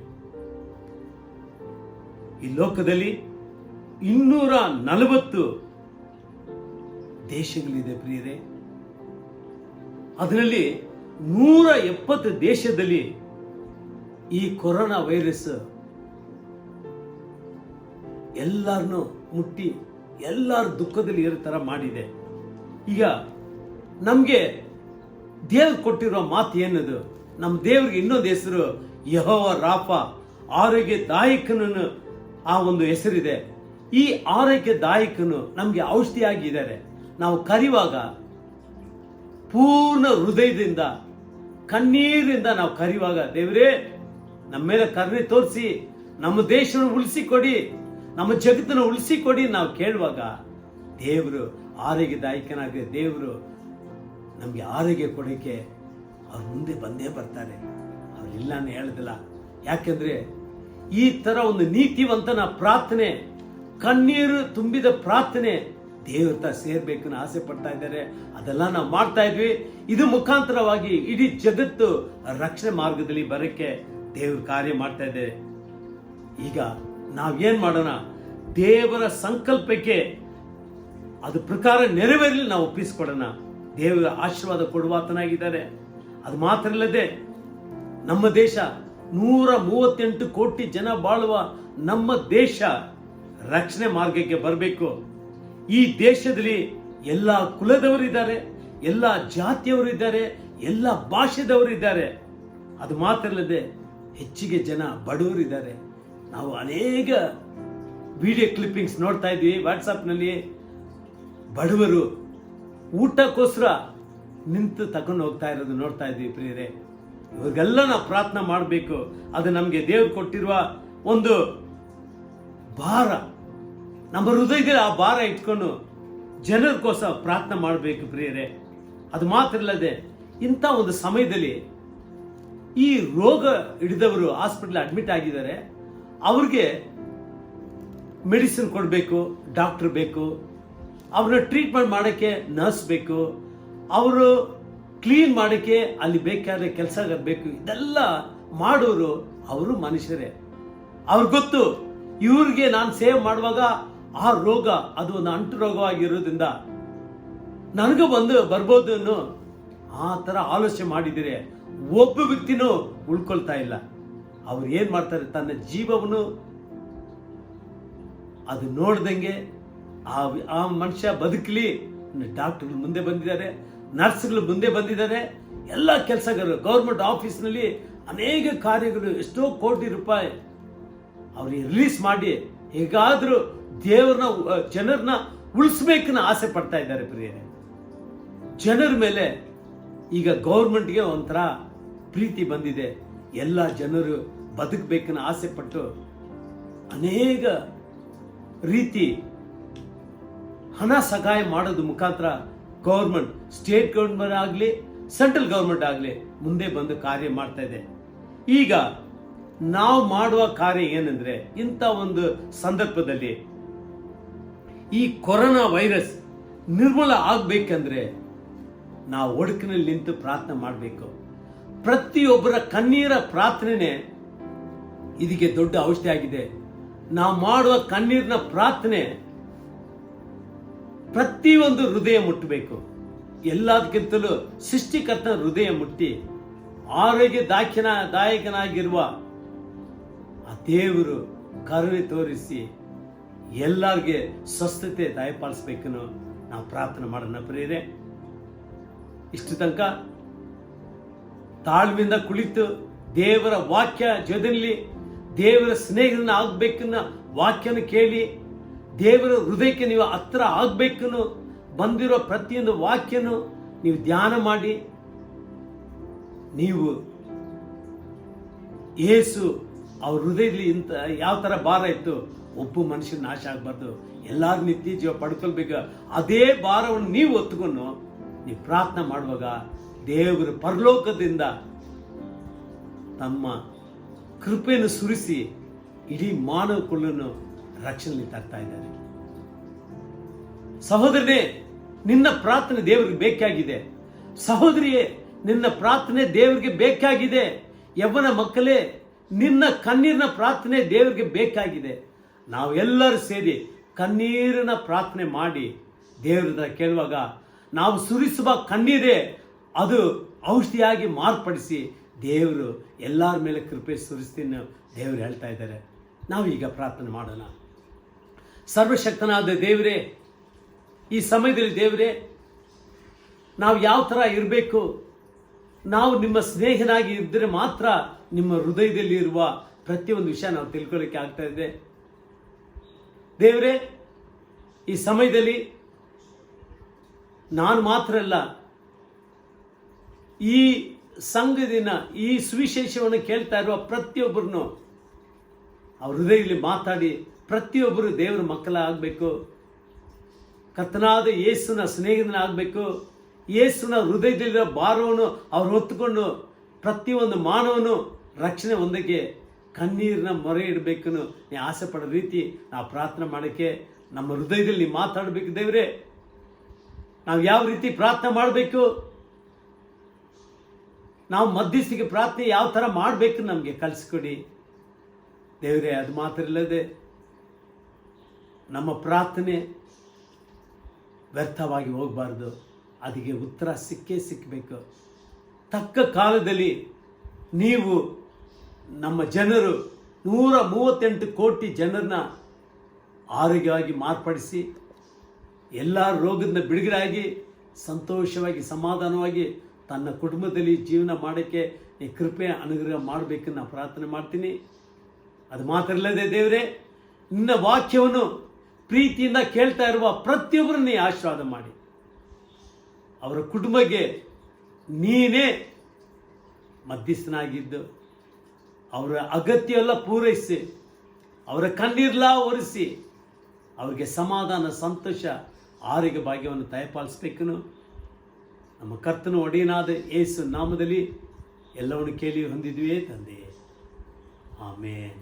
ಈ ಲೋಕದಲ್ಲಿ 240 ದೇಶಗಳಿದೆ ಪ್ರಿಯರೇ. ಅದರಲ್ಲಿ 170 ದೇಶದಲ್ಲಿ ಈ ಕೊರೋನಾ ವೈರಸ್ ಎಲ್ಲರನ್ನೂ ಮುಟ್ಟಿ ಎಲ್ಲರ ದುಃಖದಲ್ಲಿ ಇರೋ ಥರ ಮಾಡಿದೆ. ಈಗ ನಮಗೆ ದೇವ್ರು ಕೊಟ್ಟಿರೋ ಮಾತು ಏನದು? ನಮ್ಮ ದೇವ್ರಿಗೆ ಇನ್ನೊಂದು ಹೆಸರು ಯೆಹೋವ ರಾಫ, ಆರೋಗ್ಯದಾಯಕನು. ಆ ಒಂದು ಹೆಸರಿದೆ. ಈ ಆರೋಗ್ಯದಾಯಕನು ನಮಗೆ ಔಷಧಿಯಾಗಿದ್ದಾರೆ. ನಾವು ಕರೆಯುವಾಗ ಪೂರ್ಣ ಹೃದಯದಿಂದ ಕಣ್ಣೀರಿಂದ ನಾವು ಕರೆಯುವಾಗ, ದೇವರೇ ನಮ್ಮ ಮೇಲೆ ಕರುಣೆ ತೋರಿಸಿ ನಮ್ಮ ದೇಶವನ್ನು ಉಳಿಸಿಕೊಡಿ, ನಮ್ಮ ಜಗತ್ತನ್ನು ಉಳಿಸಿಕೊಡಿ ನಾವು ಕೇಳುವಾಗ ದೇವರು ಆರೋಗ್ಯದಾಯಕನಾಗಿ ದೇವರು ನಮಗೆ ಆರೋಗ್ಯ ಕೊಡೋಕ್ಕೆ ಅವ್ರ ಮುಂದೆ ಬಂದೇ ಬರ್ತಾರೆ. ಅವ್ರಿಲ್ಲ ಅಂತ ಹೇಳೋದಿಲ್ಲ. ಯಾಕೆಂದ್ರೆ ಈ ತರ ಒಂದು ನೀತಿವಂತನ ಪ್ರಾರ್ಥನೆ, ಕಣ್ಣೀರು ತುಂಬಿದ ಪ್ರಾರ್ಥನೆ ದೇವ್ರ ಹತ್ರ ಸೇರ್ಬೇಕು ಆಸೆ ಪಡ್ತಾ ಇದ್ದಾರೆ. ಅದೆಲ್ಲ ನಾವು ಮಾಡ್ತಾ ಇದ್ವಿ. ಇದು ಮುಖಾಂತರವಾಗಿ ಇಡೀ ಜಗತ್ತು ರಕ್ಷಣೆ ಮಾರ್ಗದಲ್ಲಿ ಬರಕ್ಕೆ ದೇವ್ರ ಕಾರ್ಯ ಮಾಡ್ತಾ ಇದ್ದಾರೆ. ಈಗ ನಾವೇನ್ ಮಾಡೋಣ? ದೇವರ ಸಂಕಲ್ಪಕ್ಕೆ ಅದು ಪ್ರಕಾರ ನೆರವೇರಲಿ ನಾವು ಒಪ್ಪಿಸಿಕೊಡೋಣ. ದೇವರ ಆಶೀರ್ವಾದ ಕೊಡುವಾತನಾಗಿದ್ದಾರೆ. ಅದು ಮಾತ್ರ ಇಲ್ಲದೆ ನಮ್ಮ ದೇಶ 138 ಕೋಟಿ ಜನ ಬಾಳುವ ನಮ್ಮ ದೇಶ ರಕ್ಷಣೆ ಮಾರ್ಗಕ್ಕೆ ಬರಬೇಕು. ಈ ದೇಶದಲ್ಲಿ ಎಲ್ಲ ಕುಲದವರಿದ್ದಾರೆ, ಎಲ್ಲ ಜಾತಿಯವರಿದ್ದಾರೆ, ಎಲ್ಲ ಭಾಷೆದವರಿದ್ದಾರೆ. ಅದು ಮಾತ್ರ ಇಲ್ಲದೆ ಹೆಚ್ಚಿಗೆ ಜನ ಬಡವರಿದ್ದಾರೆ. ನಾವು ಅನೇಕ ವಿಡಿಯೋ ಕ್ಲಿಪ್ಪಿಂಗ್ಸ್ ನೋಡ್ತಾ ಇದ್ವಿ ವಾಟ್ಸಪ್ನಲ್ಲಿ. ಬಡವರು ಊಟಕ್ಕೋಸ್ಕರ ನಿಂತು ತಗೊಂಡು ಹೋಗ್ತಾ ಇರೋದು ನೋಡ್ತಾ ಇದ್ವಿ ಪ್ರಿಯರೇ. ಇವಾಗೆಲ್ಲ ನಾವು ಪ್ರಾರ್ಥನೆ ಮಾಡಬೇಕು. ಅದು ನಮಗೆ ದೇವರು ಕೊಟ್ಟಿರುವ ಒಂದು ಭಾರ. ನಮ್ಮ ಹೃದಯದಲ್ಲಿ ಆ ಭಾರ ಇಟ್ಕೊಂಡು ಜನರಿಗೋಸ್ಕರ ಪ್ರಾರ್ಥನೆ ಮಾಡಬೇಕು ಪ್ರಿಯರೇ. ಅದು ಮಾತ್ರ ಇಲ್ಲದೆ ಇಂಥ ಒಂದು ಸಮಯದಲ್ಲಿ ಈ ರೋಗ ಹಿಡಿದವರು ಹಾಸ್ಪಿಟಲ್ ಅಡ್ಮಿಟ್ ಆಗಿದ್ದಾರೆ. ಅವ್ರಿಗೆ ಮೆಡಿಸಿನ್ ಕೊಡಬೇಕು, ಡಾಕ್ಟರ್ ಬೇಕು, ಅವ್ರನ್ನ ಟ್ರೀಟ್ಮೆಂಟ್ ಮಾಡೋಕ್ಕೆ ನರ್ಸ್ ಬೇಕು, ಅವರು ಕ್ಲೀನ್ ಮಾಡೋಕ್ಕೆ ಅಲ್ಲಿ ಬೇಕಾದ್ರೆ ಕೆಲಸ ಬೇಕು. ಇದೆಲ್ಲ ಮಾಡೋರು ಅವರು ಮನುಷ್ಯರೇ. ಅವ್ರಿಗೆ ಗೊತ್ತು ಇವ್ರಿಗೆ ನಾನು ಸೇವೆ ಮಾಡುವಾಗ ಆ ರೋಗ ಅದು ಒಂದು ಅಂಟು ರೋಗವಾಗಿರೋದ್ರಿಂದ ನನಗೂ ಬರ್ಬೋದು ಅನ್ನೋ ಆ ಥರ ಆಲೋಚನೆ ಮಾಡಿದರೆ ಒಬ್ಬ ವ್ಯಕ್ತಿನೂ ಉಳ್ಕೊಳ್ತಾ ಇಲ್ಲ. ಅವ್ರು ಏನ್ ಮಾಡ್ತಾರೆ? ತನ್ನ ಜೀವವನ್ನು ಅದು ನೋಡ್ದಂಗೆ ಆ ಮನುಷ್ಯ ಬದುಕಲಿ. ಡಾಕ್ಟರ್ಗಳು ಮುಂದೆ ಬಂದಿದ್ದಾರೆ, ನರ್ಸ್ಗಳು ಮುಂದೆ ಬಂದಿದ್ದಾರೆ, ಎಲ್ಲ ಕೆಲಸಗಾರರು ಗೌರ್ಮೆಂಟ್ ಆಫೀಸ್ನಲ್ಲಿ ಅನೇಕ ಕಾರ್ಯಗಳು ಎಷ್ಟೋ ಕೋಟಿ ರೂಪಾಯಿ ಅವ್ರಿಗೆ ರಿಲೀಸ್ ಮಾಡಿ ಹೇಗಾದ್ರೂ ದೇವ್ರನ್ನ ಜನರನ್ನ ಉಳಿಸ್ಬೇಕನ್ನ ಆಸೆ ಪಡ್ತಾ ಇದ್ದಾರೆ ಪ್ರಿಯರೇ. ಜನರ ಮೇಲೆ ಈಗ ಗೌರ್ಮೆಂಟ್ಗೆ ಒಂಥರ ಪ್ರೀತಿ ಬಂದಿದೆ. ಎಲ್ಲ ಜನರು ಬದುಕಬೇಕನ್ನ ಆಸೆ ಪಟ್ಟು ಅನೇಕ ರೀತಿ ಹಣ ಸಹಾಯ ಮಾಡೋದು ಮುಖಾಂತರ ಗೌರ್ಮೆಂಟ್, ಸ್ಟೇಟ್ ಗೌರ್ಮೆಂಟ್ ಆಗಲಿ ಸೆಂಟ್ರಲ್ ಗೌರ್ಮೆಂಟ್ ಆಗಲಿ ಮುಂದೆ ಬಂದು ಕಾರ್ಯ ಮಾಡ್ತಾ ಇದೆ. ಈಗ ನಾವು ಮಾಡುವ ಕಾರ್ಯ ಏನಂದ್ರೆ, ಇಂಥ ಒಂದು ಸಂದರ್ಭದಲ್ಲಿ ಈ ಕೊರೋನಾ ವೈರಸ್ ನಿರ್ಮೂಲ ಆಗ್ಬೇಕಂದ್ರೆ ನಾವು ಒಡಕಿನಲ್ಲಿ ನಿಂತು ಪ್ರಾರ್ಥನೆ ಮಾಡಬೇಕು. ಪ್ರತಿಯೊಬ್ಬರ ಕಣ್ಣೀರ ಪ್ರಾರ್ಥನೆ ಇದಕ್ಕೆ ದೊಡ್ಡ ಔಷಧಿ ಆಗಿದೆ. ನಾವು ಮಾಡುವ ಕಣ್ಣೀರಿನ ಪ್ರಾರ್ಥನೆ ಪ್ರತಿಯೊಂದು ಹೃದಯ ಮುಟ್ಟಬೇಕು. ಎಲ್ಲದಕ್ಕಿಂತಲೂ ಸೃಷ್ಟಿಕರ್ತನ ಹೃದಯ ಮುಟ್ಟಿ ಆರೋಗ್ಯದಾಯಕನಾಗಿರುವ ಆ ದೇವರು ಕರುಣೆ ತೋರಿಸಿ ಎಲ್ಲರಿಗೆ ಸ್ವಸ್ಥತೆ ದಯಪಾಲಿಸಬೇಕನ್ನು ನಾವು ಪ್ರಾರ್ಥನೆ ಮಾಡೋಣ ಪ್ರಿಯರೇ. ಇಷ್ಟು ತನಕ ತಾಳ್ಮೆಯಿಂದ ಕುಳಿತು ದೇವರ ವಾಕ್ಯ ಜೊತೆಯಲ್ಲಿ ದೇವರ ಸ್ನೇಹಿತನ ಆಗ್ಬೇಕನ್ನ ವಾಕ್ಯನ ಕೇಳಿ ದೇವರ ಹೃದಯಕ್ಕೆ ನೀವು ಹತ್ರ ಆಗ್ಬೇಕನ್ನು ಬಂದಿರೋ ಪ್ರತಿಯೊಂದು ವಾಕ್ಯನು ನೀವು ಧ್ಯಾನ ಮಾಡಿ, ನೀವು ಯೇಸು ಅವ್ರ ಹೃದಯದಲ್ಲಿ ಇಂಥ ಯಾವ ತರ ಭಾರ ಇತ್ತು, ಒಬ್ಬ ಮನುಷ್ಯನ ನಾಶ ಆಗಬಾರ್ದು, ಎಲ್ಲಾರು ನಿತ್ಯ ಜೀವ ಪಡ್ಕೊಳ್ಬೇಕು. ಅದೇ ಭಾರವನ್ನು ನೀವು ಹೊತ್ತುಕೊಂಡು ನೀವು ಪ್ರಾರ್ಥನೆ ಮಾಡುವಾಗ ದೇವರು ಪರಲೋಕದಿಂದ ತಮ್ಮ ಕೃಪೆಯನ್ನು ಸುರಿಸಿ ಇಡೀ ಮಾನವ ಕುಲನ್ನು ರಕ್ಷಣೆಯಲ್ಲಿ ತರ್ತಾ ಇದ್ದಾರೆ. ಸಹೋದರನೇ, ನಿನ್ನ ಪ್ರಾರ್ಥನೆ ದೇವರಿಗೆ ಬೇಕಾಗಿದೆ. ಸಹೋದರಿಯೇ, ನಿನ್ನ ಪ್ರಾರ್ಥನೆ ದೇವರಿಗೆ ಬೇಕಾಗಿದೆ. ಯವ್ವನ ಮಕ್ಕಳೇ, ನಿನ್ನ ಕಣ್ಣೀರಿನ ಪ್ರಾರ್ಥನೆ ದೇವರಿಗೆ ಬೇಕಾಗಿದೆ. ನಾವೆಲ್ಲರೂ ಸೇರಿ ಕಣ್ಣೀರಿನ ಪ್ರಾರ್ಥನೆ ಮಾಡಿ ದೇವರ ಕೇಳುವಾಗ ನಾವು ಸುರಿಸುವ ಕಣ್ಣೀರೇ ಅದು ಔಷಧಿಯಾಗಿ ಮಾರ್ಪಡಿಸಿ ದೇವರು ಎಲ್ಲರ ಮೇಲೆ ಕೃಪೆ ಸುರಿಸ್ತೀನಿ ದೇವರು ಹೇಳ್ತಾ ಇದ್ದಾರೆ. ನಾವು ಈಗ ಪ್ರಾರ್ಥನೆ ಮಾಡೋಣ. ಸರ್ವಶಕ್ತನಾದ ದೇವರೇ, ಈ ಸಮಯದಲ್ಲಿ ದೇವರೇ, ನಾವು ಯಾವ ಥರ ಇರಬೇಕು, ನಾವು ನಿಮ್ಮ ಸ್ನೇಹಿತನಾಗಿ ಇದ್ದರೆ ಮಾತ್ರ ನಿಮ್ಮ ಹೃದಯದಲ್ಲಿ ಇರುವ ಪ್ರತಿಯೊಂದು ವಿಷಯ ನಾವು ತಿಳ್ಕೊಳ್ಳಿಕ್ಕೆ ಆಗ್ತಾ ಇದೆ. ದೇವರೇ, ಈ ಸಮಯದಲ್ಲಿ ನಾನು ಮಾತ್ರ ಅಲ್ಲ, ಈ ಸಂಘದಿಂದ ಈ ಸುವಿಶೇಷವನ್ನು ಕೇಳ್ತಾ ಇರುವ ಪ್ರತಿಯೊಬ್ಬರನ್ನು ಅವ್ರ ಹೃದಯದಲ್ಲಿ ಮಾತಾಡಿ ಪ್ರತಿಯೊಬ್ಬರು ದೇವರ ಮಕ್ಕಳಾಗಬೇಕು. ಕರ್ತನಾದ ಯೇಸುನ ಸ್ನೇಹಿತನಾಗಬೇಕು. ಯೇಸುನ ಹೃದಯದಲ್ಲಿರೋ ಭಾರವನ್ನು ಅವ್ರು ಹೊತ್ತುಕೊಂಡು ಪ್ರತಿಯೊಂದು ಮಾನವನು ರಕ್ಷಣೆ ಹೊಂದಕ್ಕೆ ಕಣ್ಣೀರಿನ ಮೊರೆ ಇಡಬೇಕು. ನೀ ಆಸೆ ಪಡೋ ರೀತಿ ನಾವು ಪ್ರಾರ್ಥನೆ ಮಾಡೋಕ್ಕೆ ನಮ್ಮ ಹೃದಯದಲ್ಲಿ ಮಾತಾಡಬೇಕು. ದೇವರೇ, ನಾವು ಯಾವ ರೀತಿ ಪ್ರಾರ್ಥನೆ ಮಾಡಬೇಕು, ನಾವು ಮಧ್ಯಸ್ಥಿಕೆ ಪ್ರಾರ್ಥನೆ ಯಾವ ಥರ ಮಾಡಬೇಕು ನಮಗೆ ಕಲಿಸ್ಕೊಡಿ ದೇವರೇ. ಅದು ಮಾತ್ರ ಇಲ್ಲದೆ ನಮ್ಮ ಪ್ರಾರ್ಥನೆ ವ್ಯರ್ಥವಾಗಿ ಹೋಗಬಾರ್ದು. ಅದಕ್ಕೆ ಉತ್ತರ ಸಿಕ್ಕಬೇಕು. ತಕ್ಕ ಕಾಲದಲ್ಲಿ ನೀವು ನಮ್ಮ ಜನರು 138 ಕೋಟಿ ಜನರನ್ನ ಆರೋಗ್ಯವಾಗಿ ಮಾರ್ಪಡಿಸಿ ಎಲ್ಲ ರೋಗದಿಂದ ಬಿಡುಗಡೆಯಾಗಿ ಸಂತೋಷವಾಗಿ ಸಮಾಧಾನವಾಗಿ ತನ್ನ ಕುಟುಂಬದಲ್ಲಿ ಜೀವನ ಮಾಡೋಕ್ಕೆ ಈ ಕೃಪೆ ಅನುಗ್ರಹ ಮಾಡಬೇಕು ನಾನು ಪ್ರಾರ್ಥನೆ ಮಾಡ್ತೀನಿ. ಅದು ಮಾತ್ರ ಇಲ್ಲದೆ ದೇವರೇ, ನಿನ್ನ ವಾಕ್ಯವನ್ನು ಪ್ರೀತಿಯಿಂದ ಕೇಳ್ತಾ ಇರುವ ಪ್ರತಿಯೊಬ್ಬರನ್ನೇ ಆಶೀರ್ವಾದ ಮಾಡಿ ಅವರ ಕುಟುಂಬಕ್ಕೆ ನೀನೇ ಮಧ್ಯಸ್ಥನಾಗಿದ್ದು ಅವರ ಅಗತ್ಯ ಎಲ್ಲ ಪೂರೈಸಿ ಅವರ ಕಣ್ಣೀರೆಲ್ಲ ಒರೆಸಿ ಅವರಿಗೆ ಸಮಾಧಾನ, ಸಂತೋಷ, ಆರೋಗ್ಯ ಭಾಗ್ಯವನ್ನು ದಯಪಾಲಿಸಬೇಕು. ನಮ್ಮ ಕರ್ತನ ಒಡೆಯನಾದ ಯೇಸು ನಾಮದಲ್ಲಿ ಎಲ್ಲವನ್ನು ಕೇಳಿ ಹೊಂದಿದ್ವಿ ತಂದೆ. ಆಮೇನ್.